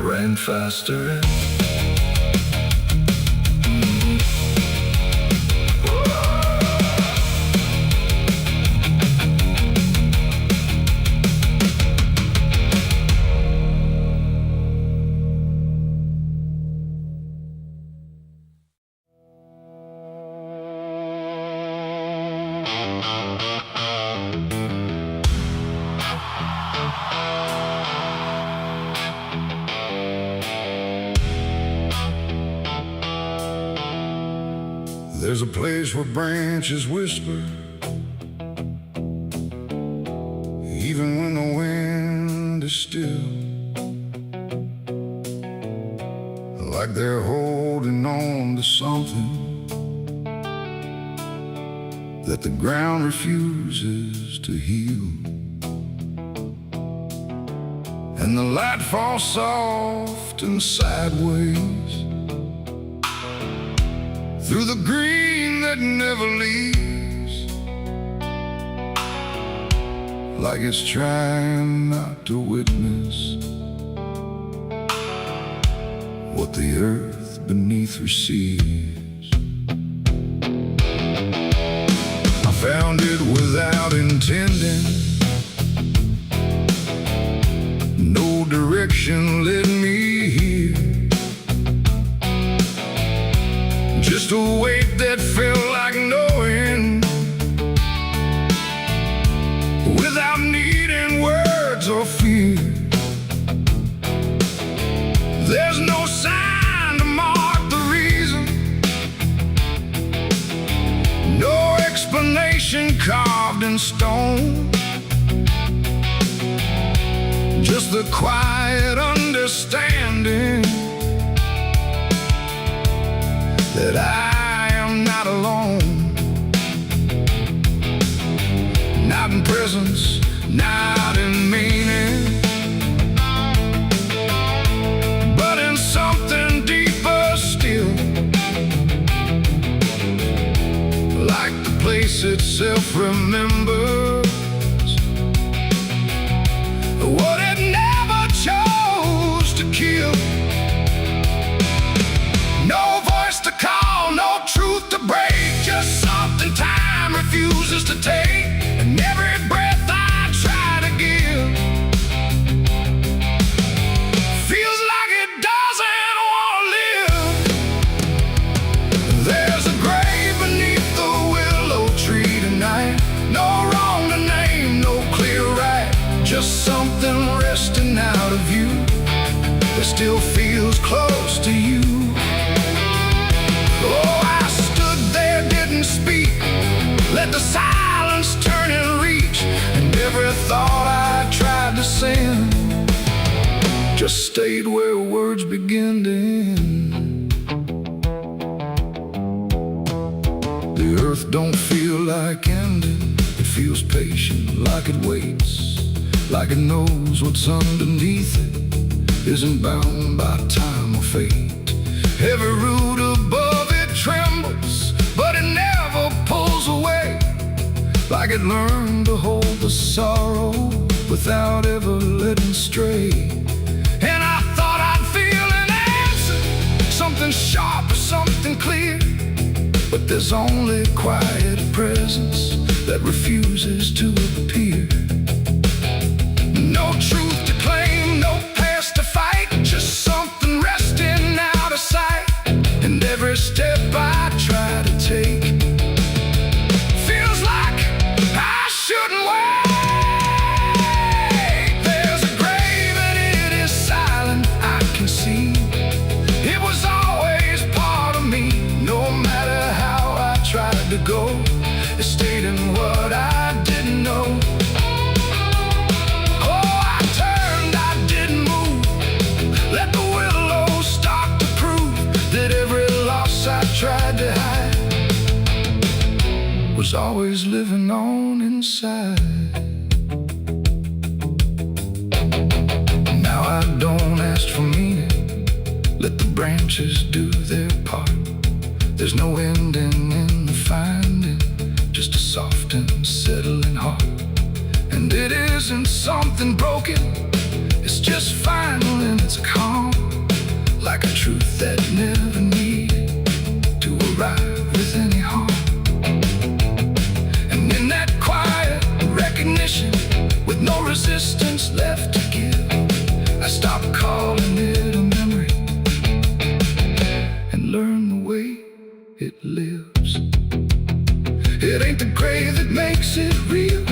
ran faster. There's a place where branches whisper, even when the wind is still, like they're holding on to something that the ground refuses to heal. And the light falls soft and sideways through the green that never leaves, like it's trying not to witness what the earth beneath receives. I found it without without intending. No direction led me here, just a weight that felt like knowing, without needing words or fear. There's no sign to mark the reason, no explanation carved in stone, just the quiet understanding that I am not alone. Not in presence, not in meaning, but in something deeper still, like the place itself remembers what it never chose to kill. No voice to call, no truth to break, just something time refuses to take. And every breath I try to give feels like it doesn't want to live. There's a grave beneath the willow tree tonight, no wrong to name, no clear right, just something resting out of you that still feels close to you. Oh, I stood there, didn't speak, let the silence turn and reach, and every thought I tried to send just stayed where words begin to end. The earth don't feel like ending, it feels patient, like it waits, like it knows what's underneath it isn't bound by time or fate. Every root above it trembles, but it never pulls away, like it learned to hold the sorrow without ever letting stray. And I thought I'd feel an answer, something sharp or something clear, but there's only quiet presence that refuses to appear. No truth to claim, no past to fight, just something resting out of sight. And every step I try to take feels like I shouldn't wait. There's a grave and it is silent, I can see. It was always part of me, no matter how I tried to go. It stayed in what I didn't know. Tried to hide was always living on inside. Now I don't ask for meaning, let the branches do their part. There's no ending in the finding, just a soft and settling heart. And it isn't something broken, it's just final and it's calm, like a truth that never needed to arrive with any harm. And in that quiet recognition, with no resistance left to give, I stopped calling it a memory and learned the way it lives. It ain't the grave that makes it real,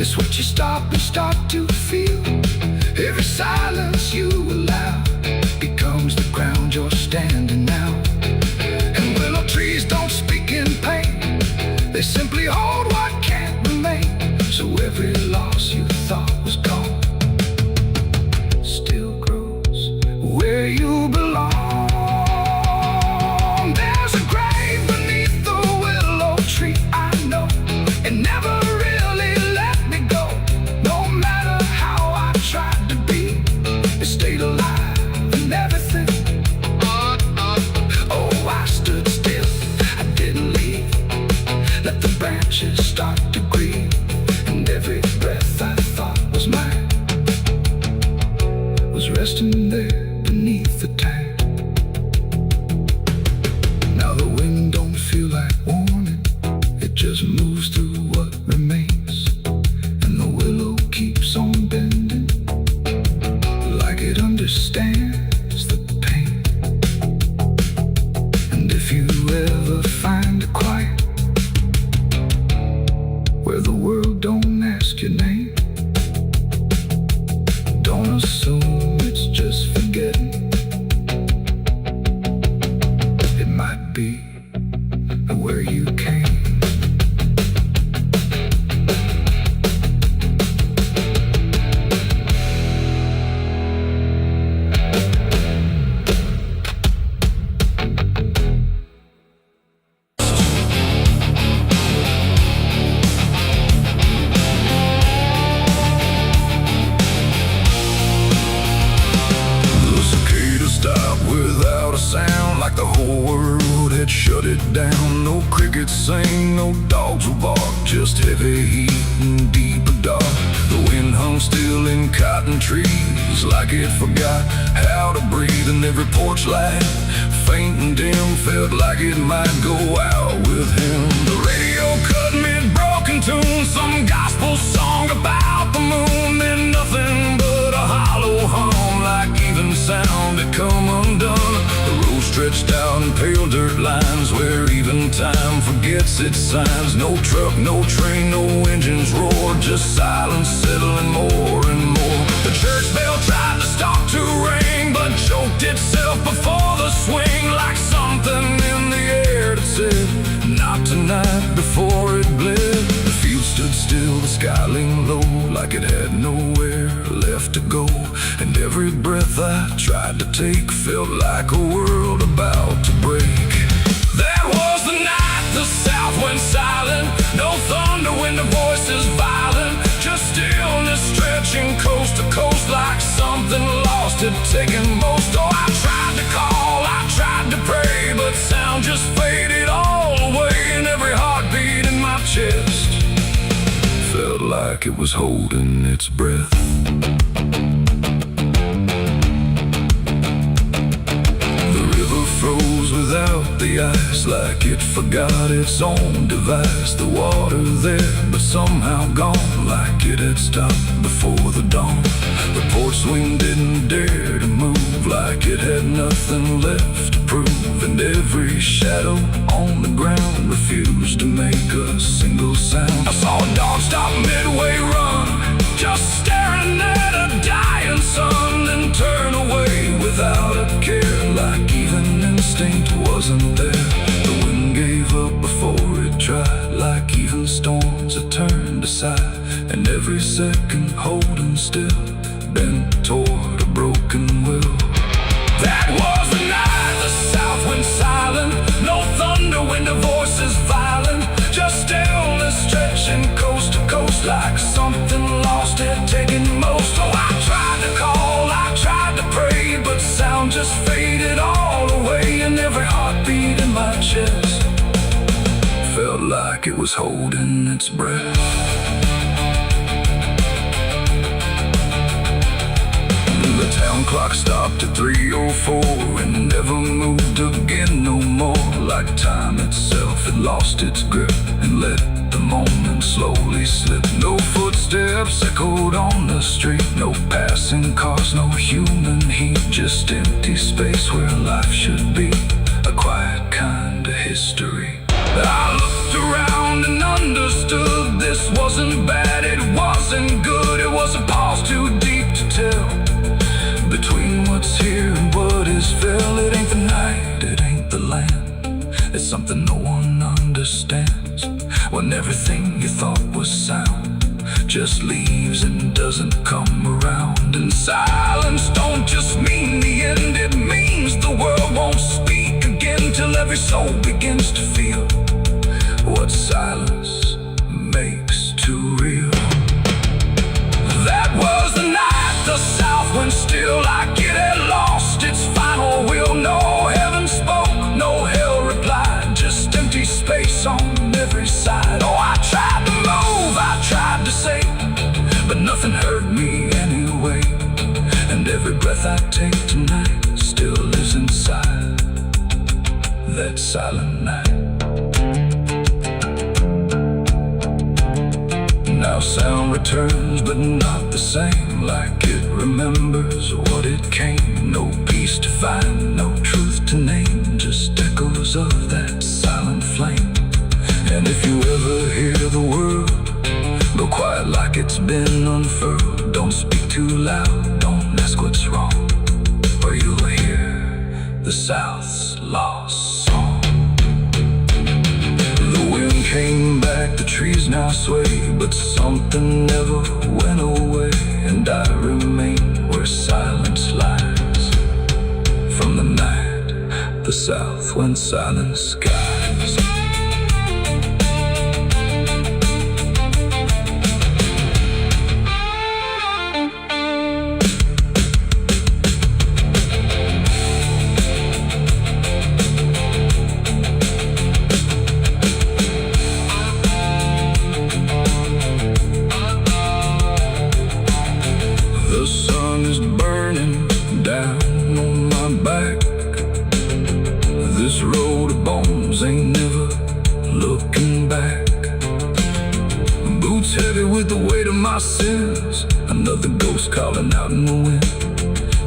it's what you stop and start to feel. Every silence you allow becomes the ground you're standing on. shut it down. No crickets sing, no dogs will bark, just heavy heat and deeper dark. The wind hung still in cotton trees, like it forgot how to breathe. And every porch light, faint and dim, felt like it might go out with him. The radio cut mid-broken tune, some gospel song about the moon. Then nothing but a hollow hum, like even sound had come undone. The road stretched out in pale dirt lines, where even time forgets its signs. No truck, no train, no engines roar, just silence settling more and more. The church bell tried to stop to ring, but choked itself before the swing, like something in the air that said, not tonight, before it bled. The field stood still, the sky leaned low, like it had nowhere left to go. And every breath I tried to take felt like a world about to break. That was the night the south went silent. No thunder when the voices violent, just stillness stretching coast to coast, like something lost had taken most. Oh, I tried to call, I tried to pray, but sound just faded all away. And every heartbeat in my chest felt like it was holding its breath. Froze without the ice, like it forgot its own device. The water there, but somehow gone, like it had stopped before the dawn. The porch swing didn't dare to move, like it had nothing left to prove. And every shadow on the ground refused to make a single sound. I saw a dog stop midway run, just staring at a dying sun, then turn away without a care, like even instinct wasn't there. The wind gave up before it tried, like even storms had turned aside. And every second holding still, bent toward a broken will. That was the night the south went silent. No thunder when the voices violent, just stillness stretching coast to coast, like something lost had taken most. Oh, I tried to call, I tried to pray, but sound just faded all away. And every heartbeat in my chest felt like it was holding its breath. The town clock stopped at 3:04 and never moved again no more, like time itself had lost its grip and let the moment slowly slip. No footsteps echoed on the street, no passing cars, no human heat, just empty space where life should be, a quiet kind of history. I looked around and understood this wasn't bad, it wasn't good, it was a pause too deep to tell. Between what's here and what is fell, it ain't the night, it ain't the land. It's something no one understands, when everything you thought was sound just leaves and doesn't come around. And silence don't just mean the end, it means the world won't speak again, till every soul begins to feel what silence makes too real. That was the night the south went still, like it had lost its final will. No heaven spoke, no hell replied, just empty space on every side. Oh, I tried to move, I tried to say, but nothing hurt me anyway. And every breath I take tonight still lives inside that silent night. Now sound returns, but not the same, like it remembers what it came. No peace to find, no truth to name, just echoes of that silent flame. And if you ever hear the world go quiet like it's been unfurled, don't speak too loud, don't ask what's wrong, or you'll hear the South's lost song. The wind came back, the trees now sway, but something never went away. And I remain where silence lies, from the night the South went silent skies. bones ain't never looking back. Boots heavy with the weight of my sins. Another ghost calling out in the wind.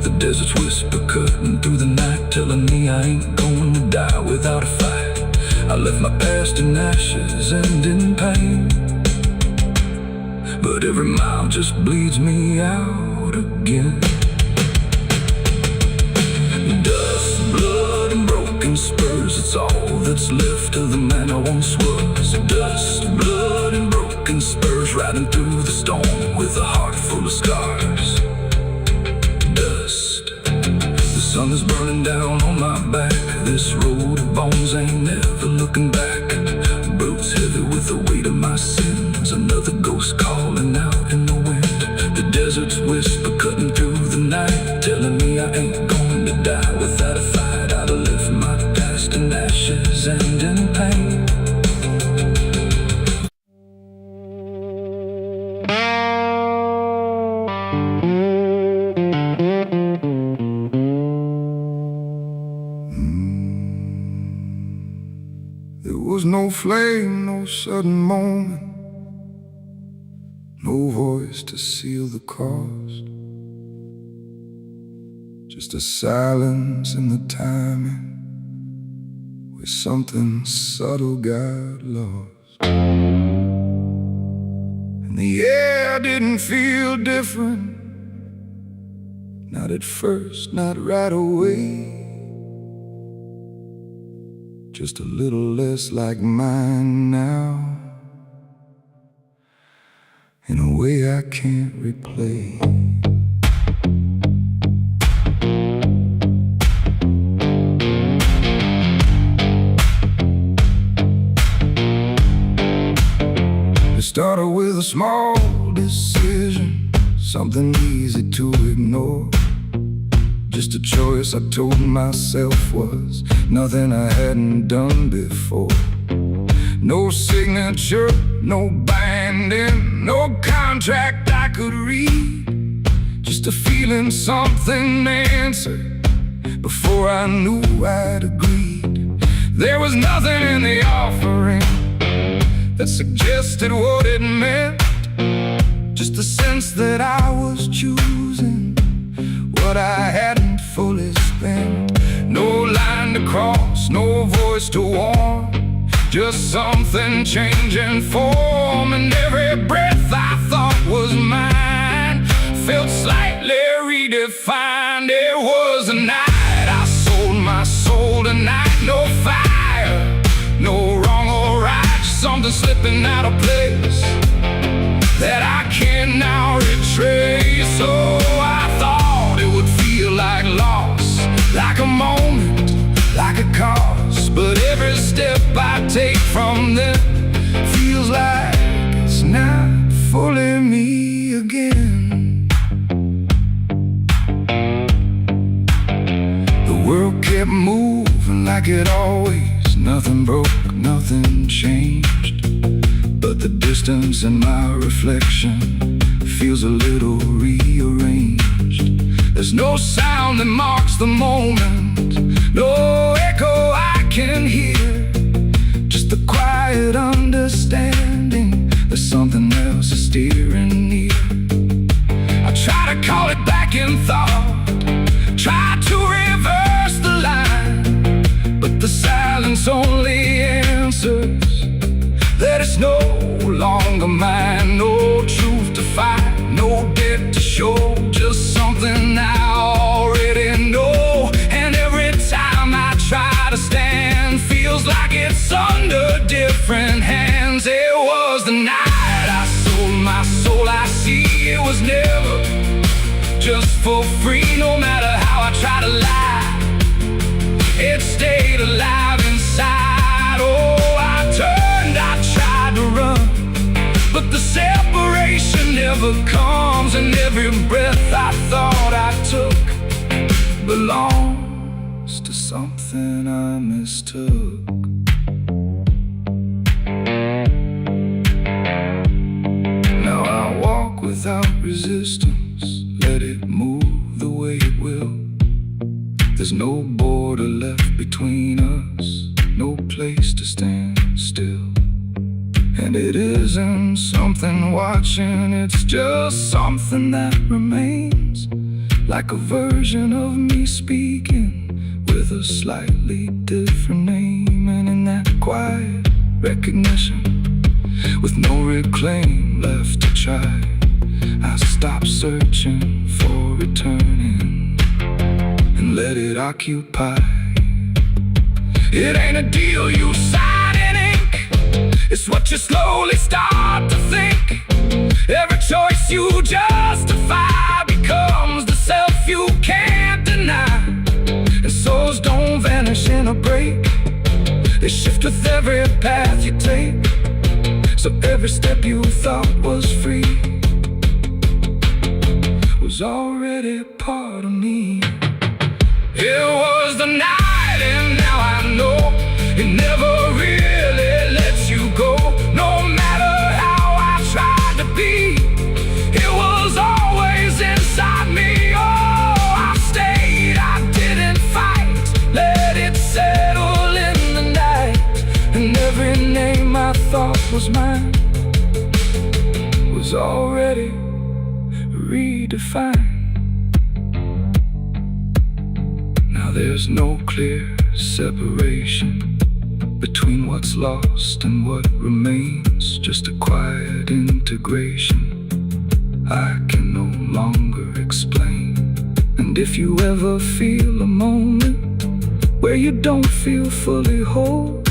The desert's whisper cutting through the night, telling me I ain't going to die without a fight. I left my past in ashes and in pain, but every mile just bleeds me out again. Dust, blood, and broken spurs, it's all that's left of the man I once was. Dust, blood, and broken spurs, riding through the storm with a heart full of scars. Dust, the sun is burning down on my back. This road of bones ain't never looking back. Boots heavy with the weight of my sins. Another ghost calling out in the wind. The desert's whisper cutting through the night, telling me I ain't going to die without a fight. I'd have left my past in ashes and in pain. There was no flame, no sudden moment, no voice to seal the cost. Just a silence in the timing, where something subtle got lost. And the air didn't feel different, not at first, not right away. Just a little less like mine now, in a way I can't replay. It started with a small decision, something easy to ignore. Just a choice I told myself was nothing I hadn't done before. No signature, no binding, no contract I could read. Just a feeling something answered before I knew I'd agreed. There was nothing in the offering that suggested what it meant. Just a sense that I was choosing what I hadn't fully spent. No line to cross, no voice to warn, just something changing form. And every breath I thought was mine felt slightly redefined. It was a night I sold my soul tonight. No fire, no wrong or right, just something slipping out of place that I can now retrace. So I thought it would feel like loss, like a moment, like a cause. But every step I take from them feels like it's not fully me again. The world kept moving like it always. Nothing broke, nothing changed, but the distance in my reflection feels a little rearranged. There's no sound that marks the moment, no echo I can hear, just the quiet understanding that something else is steering near. I try to call it back in thought, try to reverse the line, but the silence only answers that it's no longer mine. No truth to fight, no debt to show, just something I already know. And every time I try to stand, feels like it's under different hands. It was the night I sold my soul. I see it was never just for free. No matter how I try to lie, it stayed alive inside. Oh, I tried to run, but the separation never comes. And every breath I thought I took belongs to something I mistook. Now I walk without resistance, let it move the way it will. There's no border left between us, no place to stand still. And it isn't something watching, it's just something that remains, like a version of me speaking with a slightly different name. And in that quiet recognition, with no reclaim left to try, I stop searching for returning and let it occupy. It ain't a deal you sign in ink, it's what you slowly start to think. Every choice you justify becomes the self you can't deny. And souls don't vanish in a break, they shift with every path you take. So every step you thought was free was already part of me. It was the night, and now I know it never really lets you go. No matter how I tried to be, it was always inside me. Oh, I stayed, I didn't fight, let it settle in the night. And every name I thought was mine was already redefined. Now there's no clear separation between what's lost and what remains, just a quiet integration I can no longer explain. And if you ever feel a moment where you don't feel fully whole,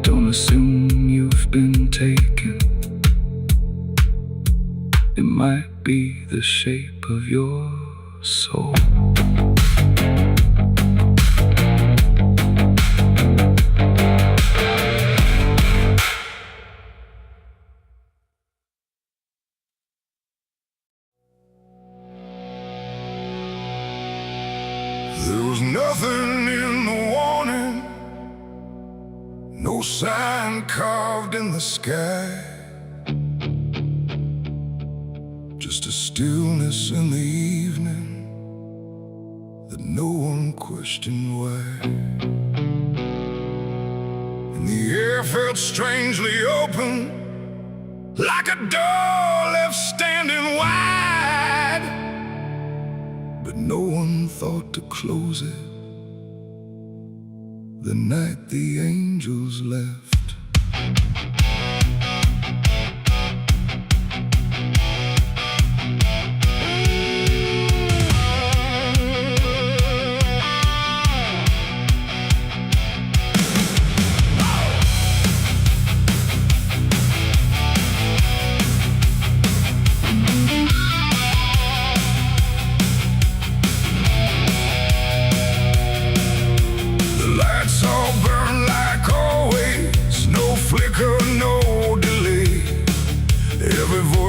don't assume you've been taken. It might be the shape of your soul. There was nothing in the warning, no sign carved in the sky, just a stillness in the evening that no one questioned why. And the air felt strangely open, like a door left standing wide, but no one thought to close it the night the angels left.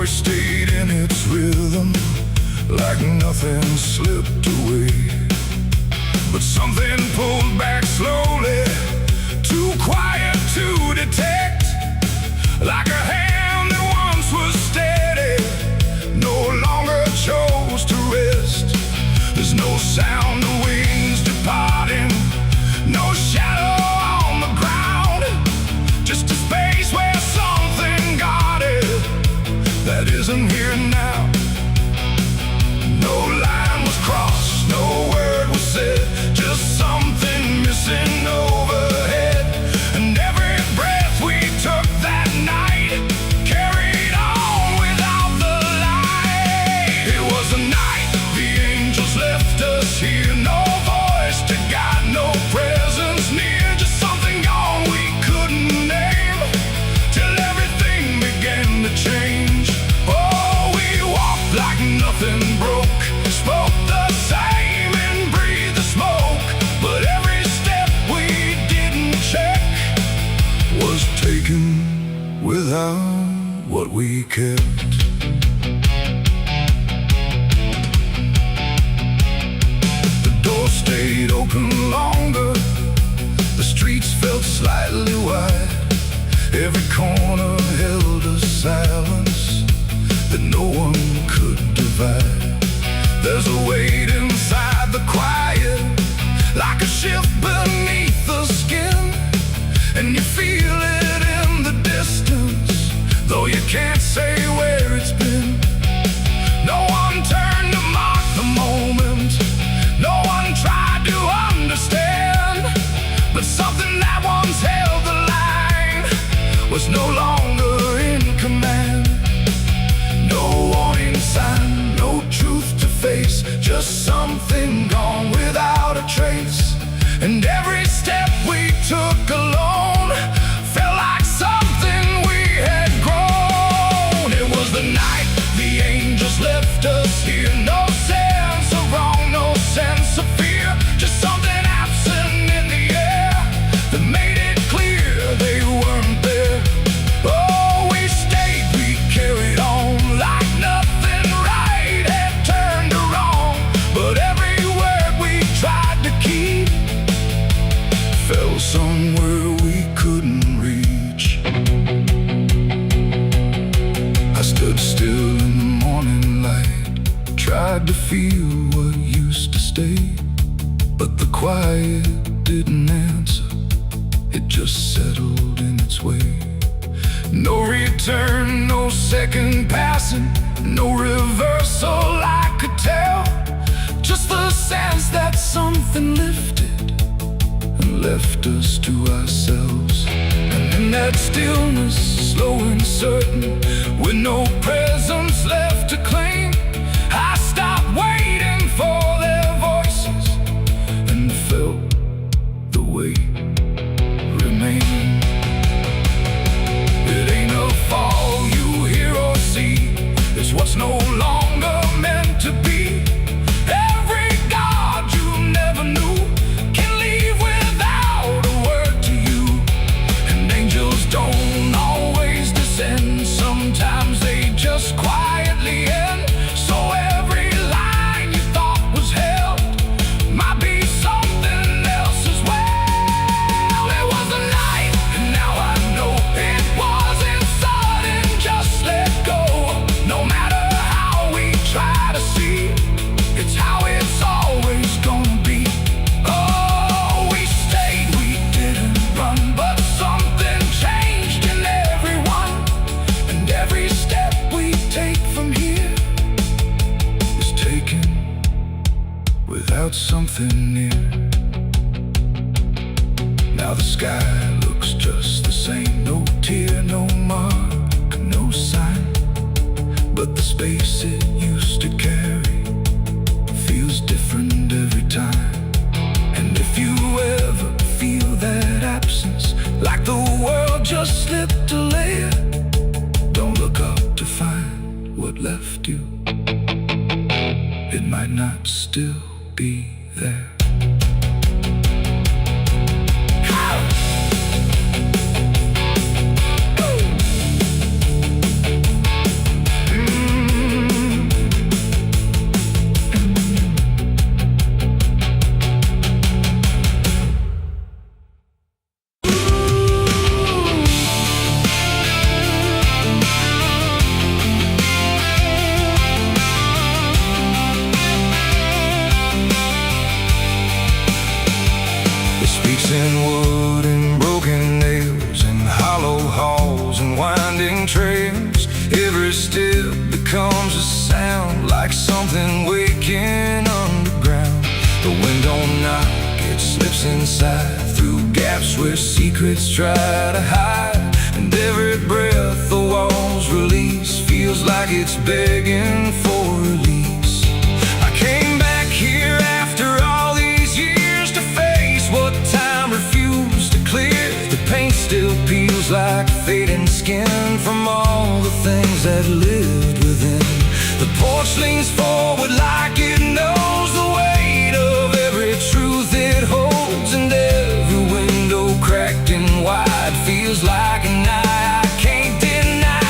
Stayed in its rhythm, like nothing slipped away. But something pulled back slowly, too quiet to detect, like a hand that once was steady, no longer chose to rest. There's no sound of wings departing, no shadow on the ground, just a space where something guarded that isn't here now. No line was crossed, no word was said, just something missing overhead. And every breath we took that night carried on without the light. It was a night the angels left us here, no voice to guide, no presence near, just something gone we couldn't name, till everything began to change. Like nothing broke, spoke the same and breathed the smoke, but every step we didn't check was taken without what we kept. The door stayed open longer, the streets felt slightly wide, every corner held a silence that no one could divide. There's a weight inside the quiet, like a shift beneath the skin, And every step we took alone felt like something we had grown. It was the night the angels left us here. No sense of wrong, no sense of fear, just something absent in the air that made it clear they weren't there. Oh, we stayed, we carried on like nothing right had turned to wrong. But every word we tried to keep fell somewhere we couldn't reach. I stood still in the morning light, tried to feel what used to stay, but the quiet didn't answer, it just settled in its way. No return, no second passing, no reversal I could tell, just the sense that something lifted and left us to ourselves. And in that stillness, slow and certain, with no presence left to claim, I stopped waiting for their voices and felt the weight remain. It ain't a fall you hear or see, it's what's no longer meant to be. Every God you never knew can leave without a word to you. And angels don't always descend, sometimes they just quietly end. So every line you thought was held might be something else as well. It was a night, and now I know it wasn't sudden, just let go. No matter how we try to see, it's how it's always gonna be. Oh, we stayed, we didn't run, but something changed in everyone. And every step we take from here is taken without something near. Now the sky looks just the same, no tear, no mark, no sign, but the space it used to carry feels different every time. And if you ever feel that absence, like the world just slipped a layer, don't look up to find what left you, it might not still be there. In wood and broken nails, and hollow halls and winding trails, every step becomes a sound, like something waking underground. The wind don't knock, it slips inside, through gaps where secrets try to hide. And every breath the walls release feels like it's begging for release. I came back here after all these years to face what time refused to clear. The paint still peels like fading skin from all the things that lived within. The porch leans forward like it knows the weight of every truth it holds. And every window cracked and wide feels like an eye I can't deny.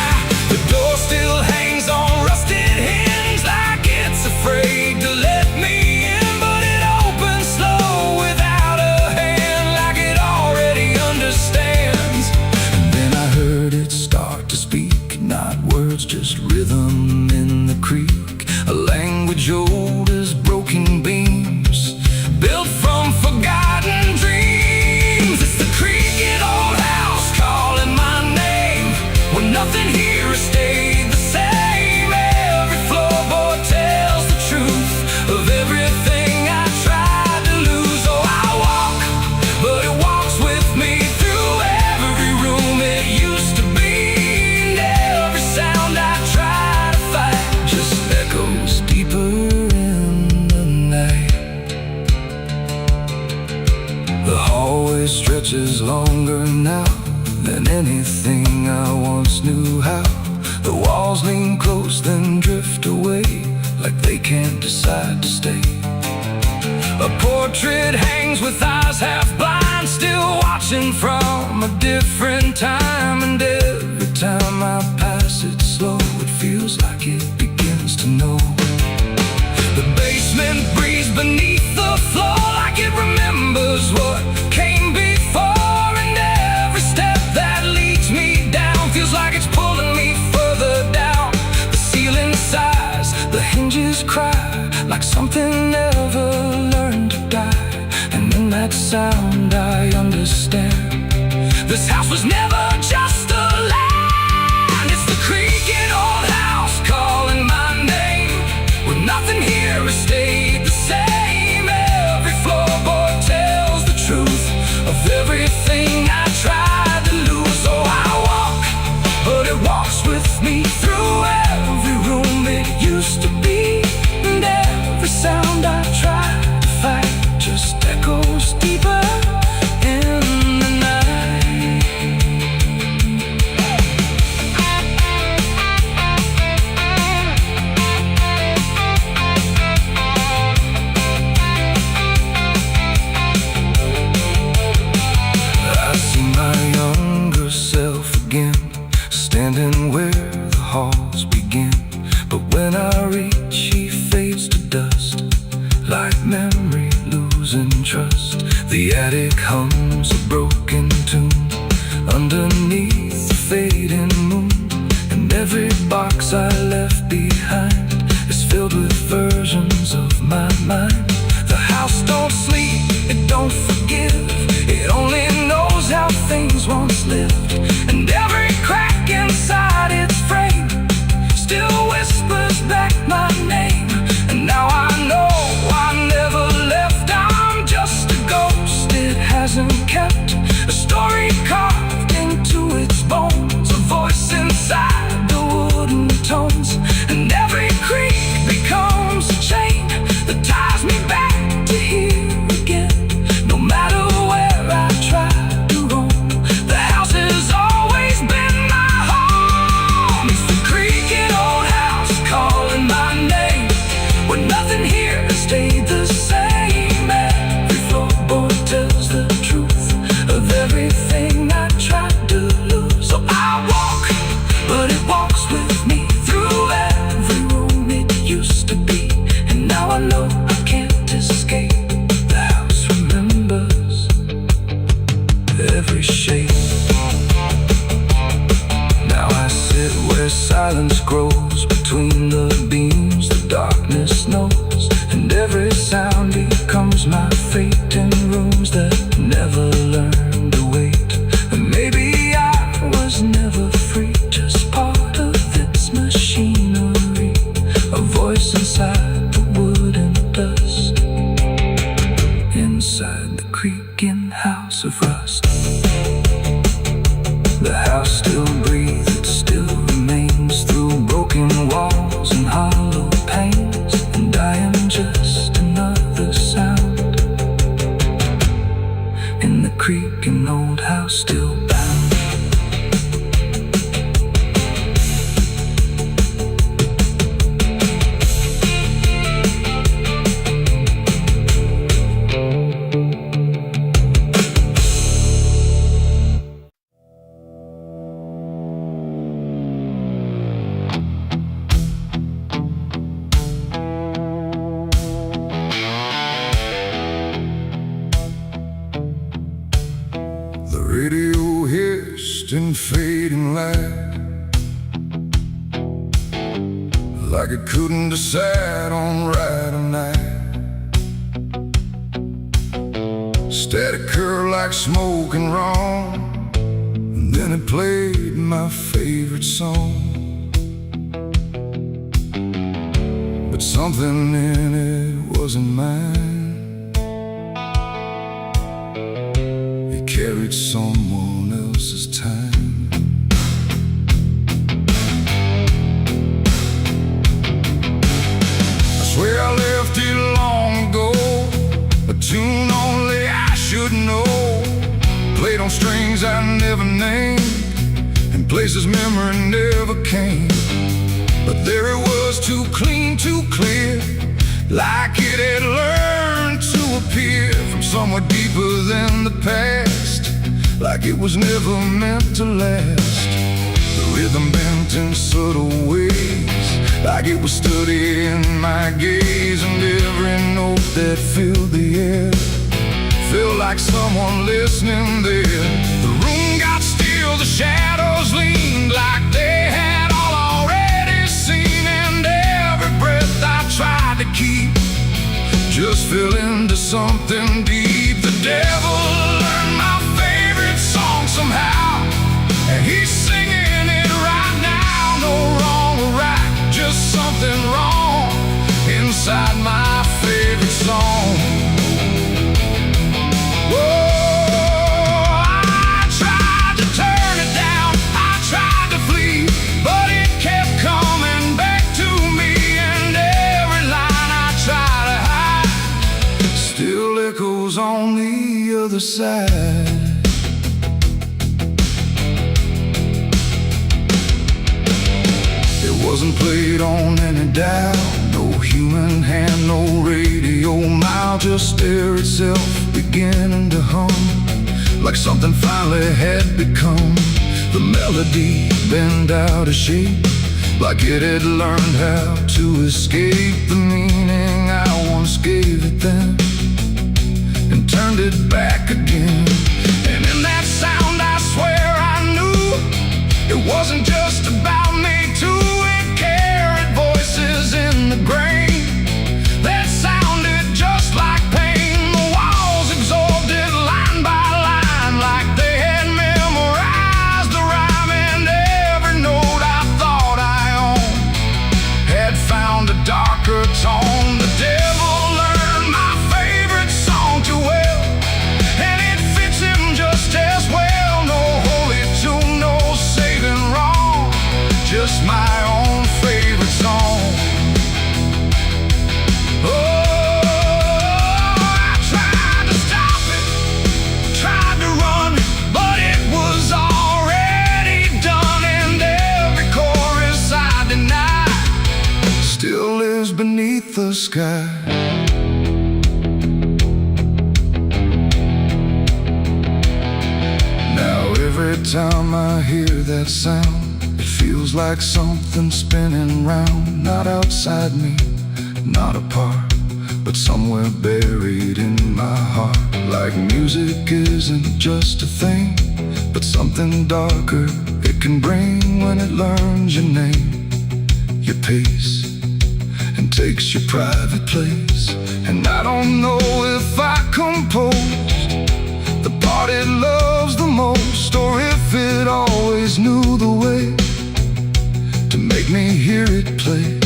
The door still hangs on rusted hinges like it's afraid to let me in, but it opens slow without a hand, like it already understands. And then I heard it start to speak, not words, just rhythm in the creek, a language old as broken beams, built from forgotten dreams. It's the creaking old house calling it stretches longer now than anything I once knew how. The walls lean close, then drift away, like they can't decide to stay. A portrait hangs with eyes half blind, still watching from a different time. And every time I pass it slow, it feels like it begins to know. The basement breathes beneath the floor, like it remembers what came before. And every step that leads me down feels like it's pulling me further down. The ceiling sighs, the hinges cry, like something never learned to die. And in that sound I understand, this house was never just a land. It's the creaking old house calling my name, where nothing here has stayed the same. Every floorboard tells the truth of everything I tried to lose. So I walk, but it walks with me through every room it used to be. And every sound I try to fight just echoes deeper in the night. I see my younger self again, standing where the halls begin. But when I reach, he fades to dust, like memory losing trust. The attic hums a broken tune underneath the fading moon. And every box I left behind is filled with versions of my mind. The house don't sleep, it don't forgive, it only knows how things once lived. And every crack inside its frame still whispers back my name. And now I know I never left, I'm just a ghost it hasn't kept. A story carved into its bones, a voice inside the wooden tones. And every creak becomes a chain that ties me back to here again. No matter where I try to roam, the house has always been my home. It's the creaking old house calling my name, where nothing here has stayed the same. Every floorboard tells the truth of everything I tried to lose. So I walk, but it walks with me through every room it used to be. And now I know I can't escape. The house remembers every shape. Now I sit where silence grows between the beams, the darkness knows. And every sound becomes my fate in rooms that never learned to wait. And maybe I was never free, just part of its machinery. A voice inside the wood and dust, inside the creaking house of rust. The house still breathes, it still remains through broken walls and hollow panes. And I am just another sound in the creaking old house, still bound. The radio hissed in fading light, like it couldn't decide on right or night. Static curled like smoke and wrong, and then it played my favorite song. But something in it wasn't mine. It carried someone else's time. I swear I left it long ago, a tune only I should know. played on strings I never named, and places memory never came. But there it was, too clean, too clear, like it had learned to appear from somewhere deeper than the past, like it was never meant to last. The rhythm bent in subtle ways, like it was studying my gaze, and every note that filled the air felt like someone listening there. The room got still, the shadows leaned like they had all already seen, and every breath I tried to keep just fell into something deep. The devil learned my favorite song somehow, and he's singing it right now. No wrong or right, just something wrong inside my favorite song. On the other side, it wasn't played on any dial, no human hand, no radio mile, just air itself beginning to hum, like something finally had become. The melody bent out of shape, like it had learned how to escape the meaning I once gave it then, and turned it back again. And in that sound I swear I knew it wasn't just about me too. It carried voices in the grain that sounded just like pain. The walls absorbed it line by line, like they had memorized the rhyme, and every note I thought I owned had found a darker tone. The devil learned my favorite song too well, and it fits him just as well. No holy tune, no saving wrong, just my own favorite song. Oh, I tried to stop it, tried to run, but it was already done, and every chorus I denied still lives beneath the sky. Every time I hear that sound, it feels like something spinning round, not outside me, not apart, but somewhere buried in my heart. Like music isn't just a thing, but something darker it can bring when it learns your name, your pace, and takes your private place. And I don't know if I composed the part it loves the most, or if it always knew the way to make me hear it play.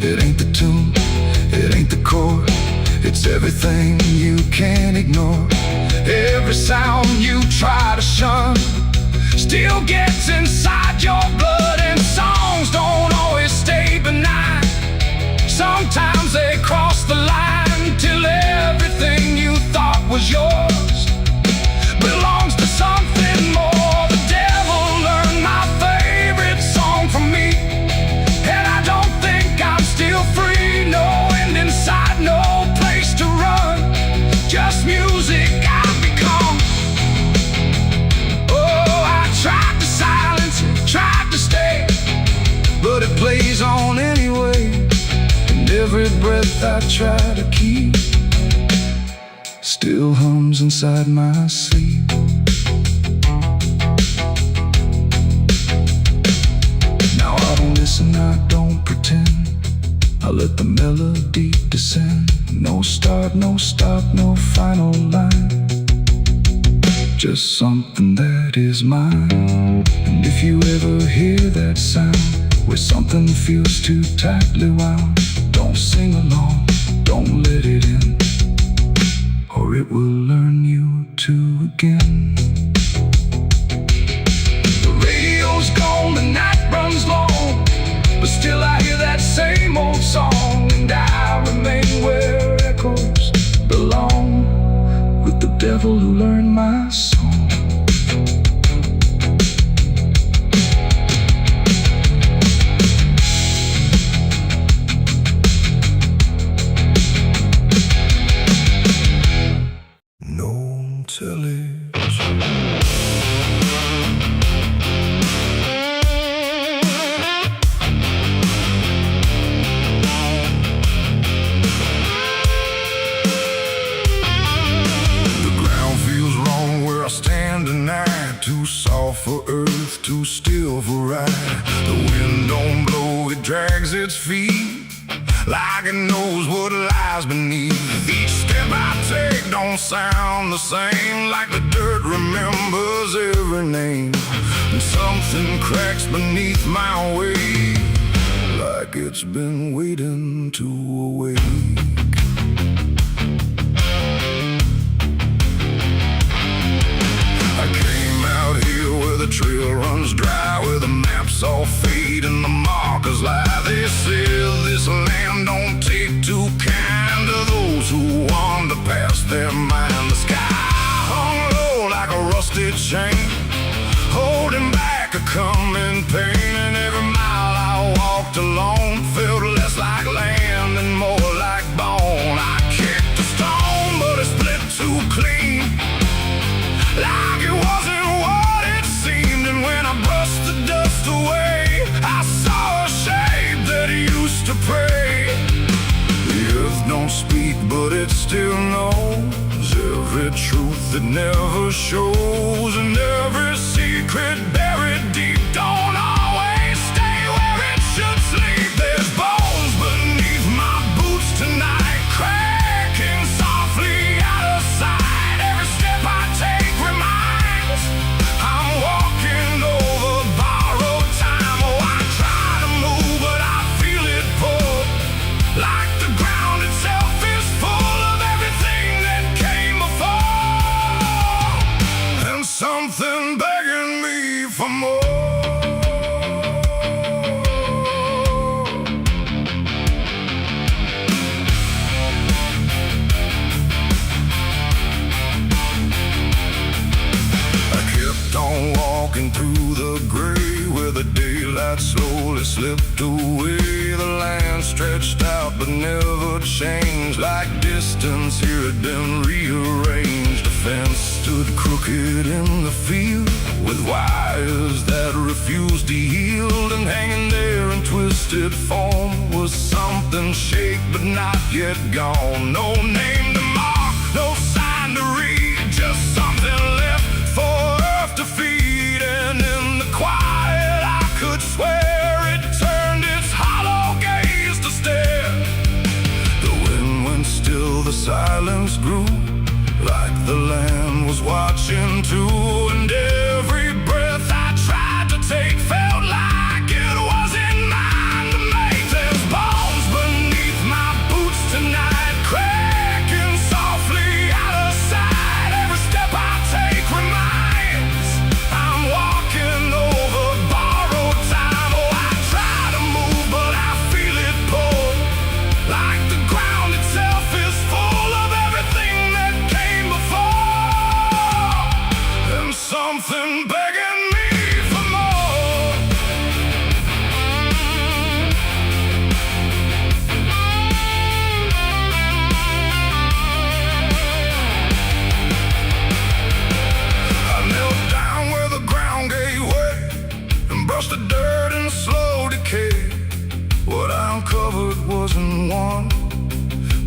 It ain't the tune, it ain't the chord, it's everything you can't ignore. Every sound you try to shun still gets inside your blood, and songs don't always stay benign. Sometimes they cross the line till everything you thought was yours belongs to something more. The devil learned my favorite song from me, and I don't think I'm still free. No end in sight, no place to run, just music I've become. Oh, I tried to silence it, tried to stay, but it plays on anyway, and every breath I try to keep still hums inside my sleep. Now I don't listen, I don't pretend, I let the melody descend. No start, no stop, no final line, just something that is mine. And if you ever hear that sound, where something feels too tightly wound, don't sing along, don't let it in, or it will learn you to again. The radio's gone, the night runs long, but still I hear that same old song, and I remain where echoes belong, with the devil who learned my song. won't tell it. Too soft for earth, too still for ride. The wind don't blow, it drags its feet like it knows what lies beneath. Each step I take don't sound the same, like the dirt remembers every name. And something cracks beneath my weight, like it's been waiting to awake. The trail runs dry, where the maps all fade and the markers lie. They said this land don't take too kind to those who wander past their mind. The sky hung low like a rusted chain, holding back a coming pain. And every mile I walked alone felt less like land and more like bone. I kicked a stone, but it split too clean, like it wasn't when I brushed the dust away. I saw a shape that used to pray. The earth don't speak, but it still knows every truth that never shows, and every secret buried deep don't always stay where it should sleep. There's bones beneath my boots tonight, cracking softly out of sight. Every step I take reminds I'm walking over borrowed time. Oh, I try to move, but I feel it pull, like the ground itself is full of everything that came before, and something begging me for more. Walking through the gray, where the daylight slowly slipped away. The land stretched out but never changed, like distance here had been rearranged. A fence stood crooked in the field, with wires that refused to yield. And hanging there in twisted form was something shake but not yet gone. No name to mark, no sign to read, just something left for earth to feed. And in the quiet I could swear it turned its hollow gaze to stare. The wind went still, the silence grew, like the land was watching too. And every breath I tried to take felt like it wasn't mine to make. There's bones beneath my boots tonight, cracking softly out of sight. Every step I take reminds I'm walking over borrowed time. Oh, I try to move, but I feel it pull, like the ground itself is full of everything that came before, and something begging me for more. I knelt down where the ground gave way and brushed the dirt in slow decay. What I uncovered wasn't one,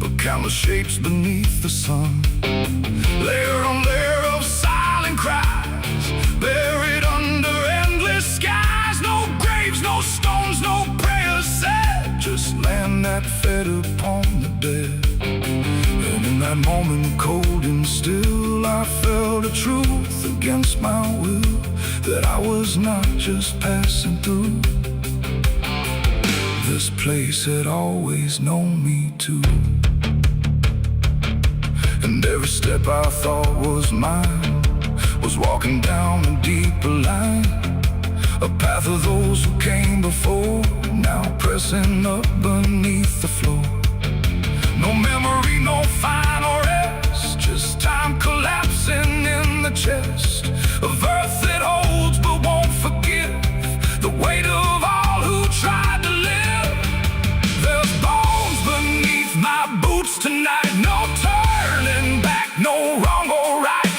but countless shapes beneath the sun. Layer on layer of silent cries, buried under endless skies. No graves, no stones, no prayers said, just land that fed upon the dead. And in that moment, cold and still, I felt a truth against my will, that I was not just passing through. This place had always known me too. And every step I thought was mine was walking down a deeper line, a path of those who came before, now pressing up beneath the floor. No memory, no final rest, just time collapsing in the chest of earth that holds but won't forgive the weight of all who tried to live. There's bones beneath my boots tonight, no turning back, no wrong or right.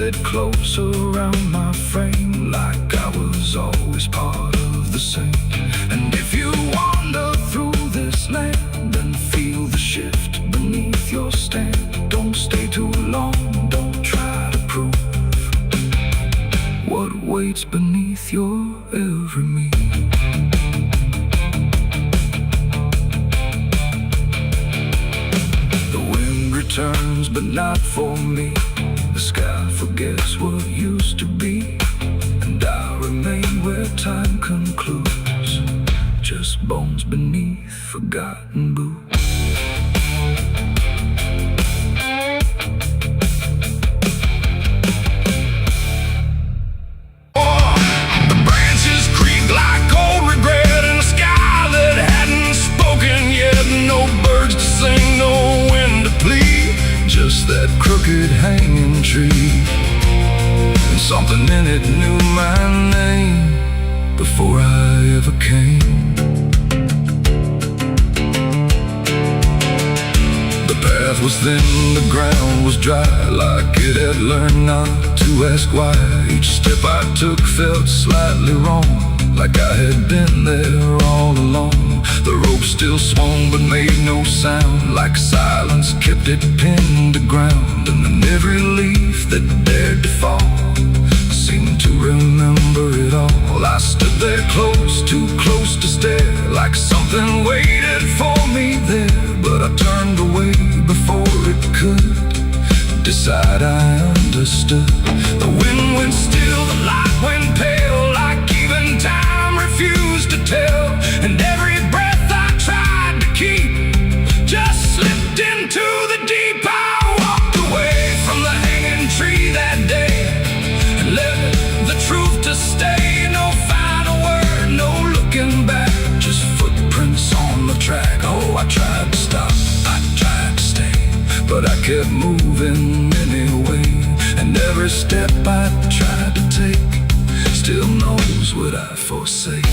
it closer around my frame, like I was always part of the same. And if you wander through this land and feel the shift beneath your stand, don't stay too long, don't try to prove what waits beneath your every move. Turns, but not for me. The sky forgets what used to be, and I remain where time concludes, just bones beneath forgotten boots. The branches creak like old regret in a sky that hadn't spoken yet. No birds to sing, no wind to plead, just that crooked hanging tree, and something in it knew my name before I ever came. The path was thin, the ground was dry, like it had learned not to ask why. Each step I took felt slightly wrong, like I had been there all along. The rope still swung but made no sound, like silence kept it pinned to ground. And then every leaf that dared to fall seemed to remember it all. I stood there close, too close to stare, like something waited for me there. But I turned away before it could decide I understood. The wind went still, the light went pale, like even time refused to tell. And every breath tried to keep just slipped into the deep. I walked away from the hanging tree that day and let the truth to stay. No final word, no looking back, just footprints on the track. Oh, I tried to stop, I tried to stay, but I kept moving anyway. And every step I tried to take still knows what I forsake.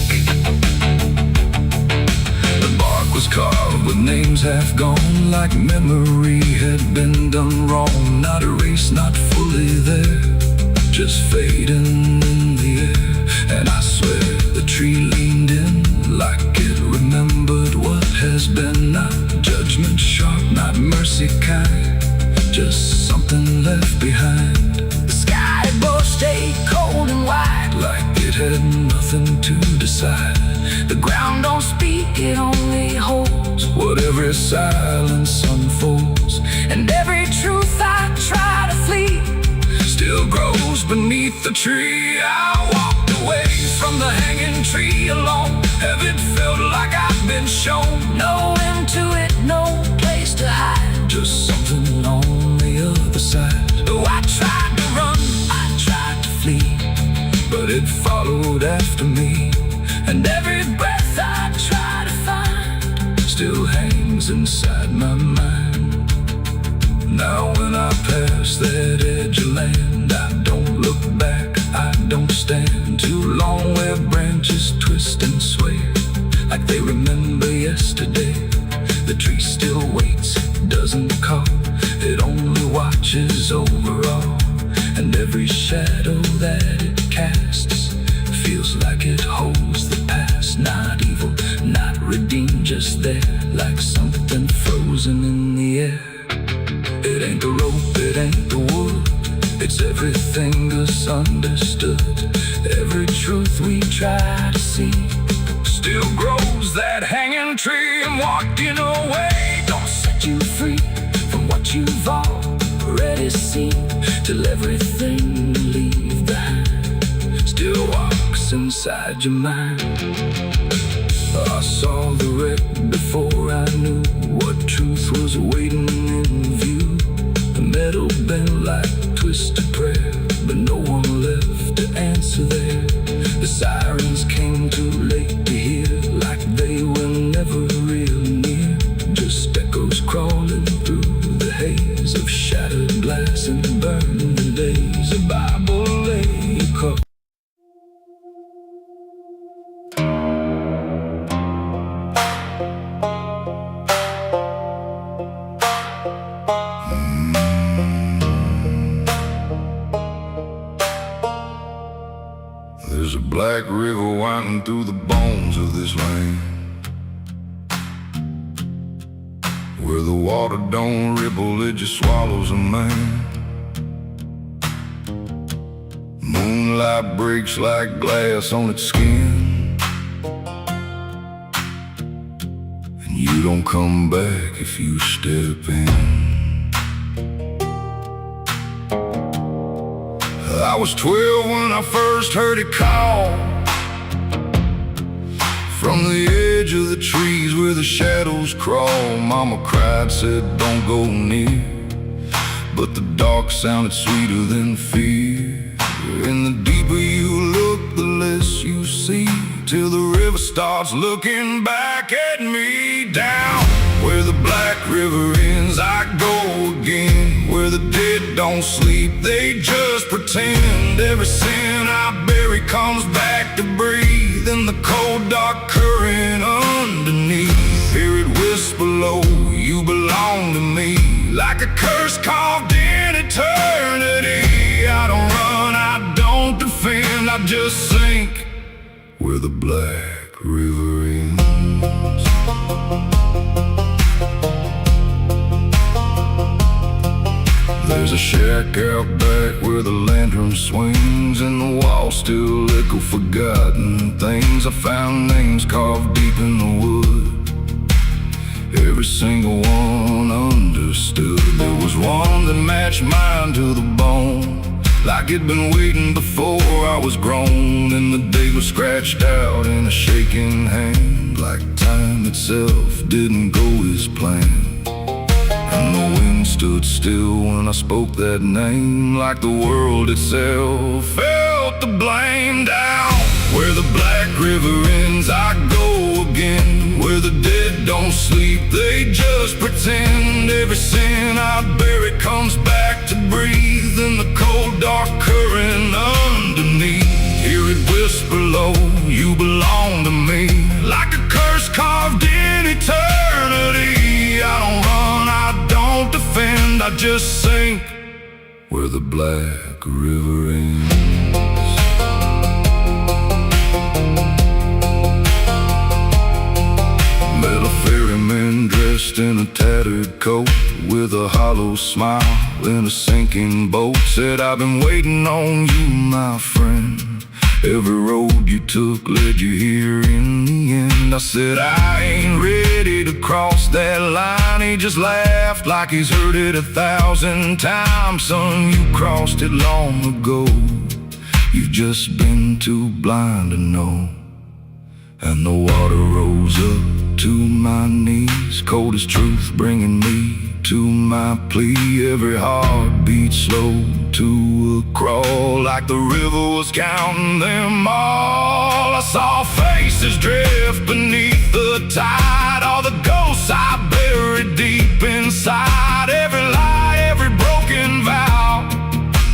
The bark was carved with names half gone, like memory had been done wrong. Not erased, not fully there, just fading in the air. And I swear the tree leaned in, like it remembered what has been. Not judgment sharp, not mercy kind, just something left behind. The sky above stayed cold and white, like it had nothing to decide. The ground don't speak, it only holds what every silence unfolds. And every truth I try to flee still grows beneath the tree. I walked away from the hanging tree alone. Heaven felt like I've been shown. No end to it, no place to hide, just something on the other side. Oh, I tried to run, I tried to flee, but it followed after me. And every breath I try to find still hangs inside my mind. Now when I pass that edge of land, I don't look back, I don't stand too long where branches twist and sway, like they remember yesterday. The tree still waits, doesn't call, it only watches over all. And every shadow that it casts feels like it holds the past. Not evil, not redeemed, just there, like something frozen in the air. It ain't the rope, it ain't the wood, it's everything misunderstood. Every truth we try to see still grows that hanging tree. And walking away don't set you free from what you've already seen, till everything you leave behind still walks inside your mind. I saw the wreck before I knew what truth was waiting in view. The metal bent like twisted prayer, but no one left to answer there. The sirens came too late to hear, like they were never real near, just echoes crawling through the haze of shattered glass and burning days. A Bible lay across. There's a black river winding through the bones of this land, where the water don't ripple, it just swallows a man. Moonlight breaks like glass on its skin, and you don't come back if you step in. I was 12 when I first heard it call, from the edge of the trees where the shadows crawl. Mama cried, said don't go near, but the dark sounded sweeter than fear. And the deeper you look, the less you see, till the river starts looking back at me. Down where the black river ends, I go again, where the dead don't sleep, they just pretend. Every sin I bury comes back to breathe in the cold dark current underneath. Hear it whisper low, you belong to me, like a curse carved in eternity. I don't run, I don't defend, I just sink where the black river ends. There's a shack out back where the lantern swings, and the walls still echo forgotten things. I found names carved deep in the wood, every single one understood. There was one that matched mine to the bone, like it'd been waiting before I was grown. And the day was scratched out in a shaking hand, like time itself didn't go as planned. And the wind stood still when I spoke that name, like the world itself felt the blame. Down where the black river ends, I go again, where the dead don't sleep, they just pretend. Every sin I bury comes back to breathe in the cold dark current underneath. Hear it whisper low, you belong to me, like a curse carved in eternity. I don't run, I don't defend, I just sink where the black river ends. Met a ferryman dressed in a tattered coat, with a hollow smile in a sinking boat. Said, I've been waiting on you, my friend. Every road you took led you here in the end. I said, I ain't ready to cross that line. He just laughed like he's heard it 1,000 times. Son, you crossed it long ago, you've just been too blind to know. And the water rose up to my knees, cold as truth, bringing me to my plea. Every heartbeat slow to a crawl, like the river was counting them all. I saw faces drift beneath the tide, all the ghosts I buried deep inside. Every lie, every broken vow,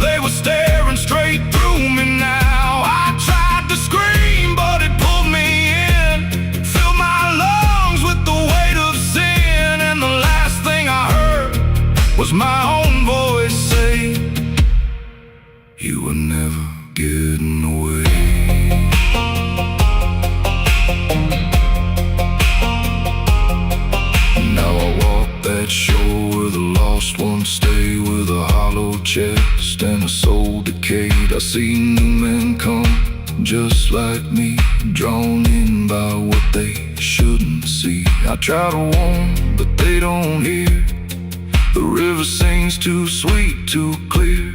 they were staring straight through me now. I tried to scream, but it pulled me in, filled my lungs with the weight of sin. And the last thing I heard was my own voice say, you were never getting away. Now I walk that shore where the lost ones stay, with a hollow chest and a soul decayed. I see new men come just like me, drawn in by what they shouldn't see. I try to warn, but they don't hear. The river sings too sweet, too clear,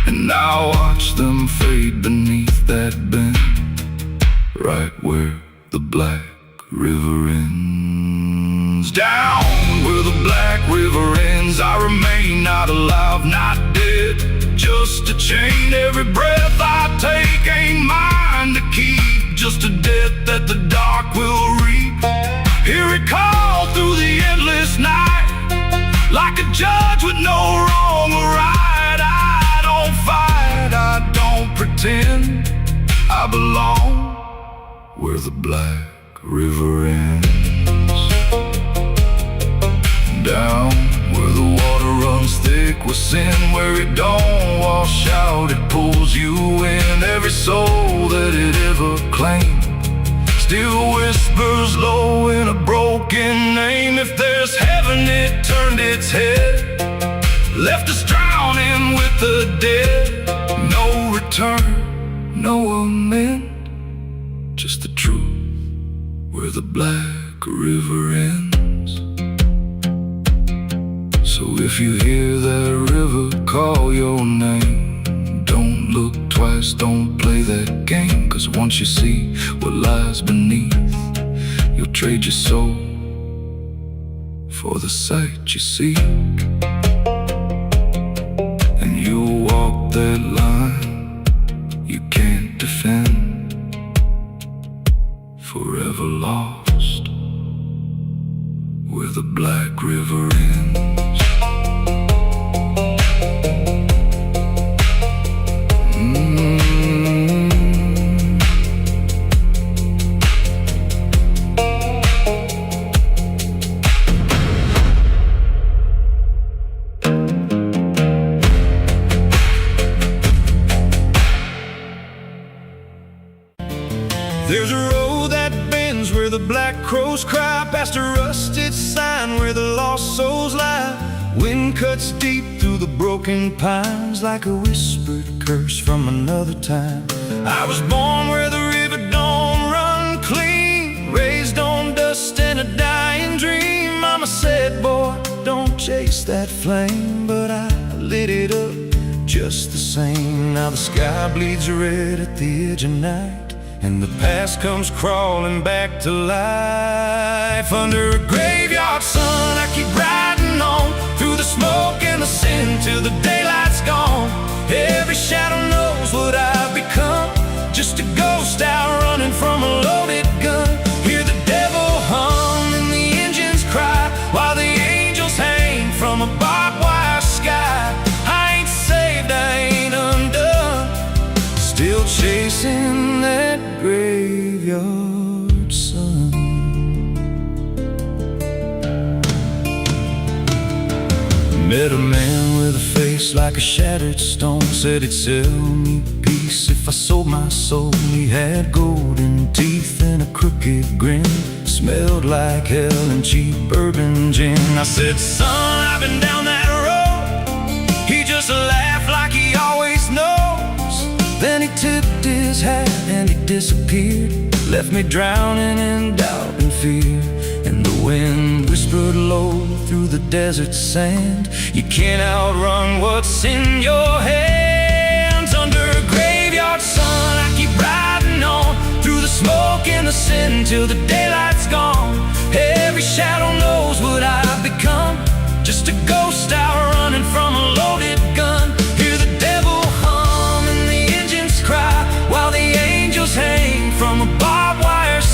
and I watch them fade beneath that bend, right where the black river ends. Down where the black river ends, I remain not alive, not dead, just a chain. Every breath I take ain't mine to keep, just a death that the dark will reap. Hear it call through the endless night, like a judge with no wrong or right. I don't fight, I don't pretend, I belong where the black river ends. Down where the water runs thick with sin, where it don't wash out, it pulls you in. Every soul that it river claimed still whispers low in a broken name. If there's heaven, it turned its head, left us drowning with the dead. No return, no amend, just the truth where the black river ends. So if you hear that river call your name, don't look twice, don't play that game. 'Cause once you see what lies beneath, you'll trade your soul for the sight you seek. And you'll walk that line you can't defend, forever lost where the black river ends. There's a road that bends where the black crows cry, past a rusted sign where the lost souls lie. Wind cuts deep through the broken pines like a whispered curse from another time. I was born where the river don't run clean, raised on dust and a dying dream. Mama said, boy, don't chase that flame, but I lit it up just the same. Now the sky bleeds red at the edge of night, and the past comes crawling back to life. Under a graveyard sun, I keep riding on through the smoke and the sin till the daylight's gone. Every shadow knows what I've become, just a ghost out running from a loaded gun. Hear the devil hum and the engines cry, while the angels hang from a barbed wire sky. I ain't saved, I ain't undone, still chasing that graveyard sun. Met a man with a face like a shattered stone, said he'd sell me peace if I sold my soul. He had golden teeth and a crooked grin, smelled like hell and cheap bourbon gin. I said, son, I've been down that road. He just laughed like he always knows. Then he tipped his hat and he disappeared, left me drowning in doubt and fear. And the wind whispered low through the desert sand, you can't outrun what's in your hands. Under a graveyard sun, I keep riding on through the smoke and the sin till the day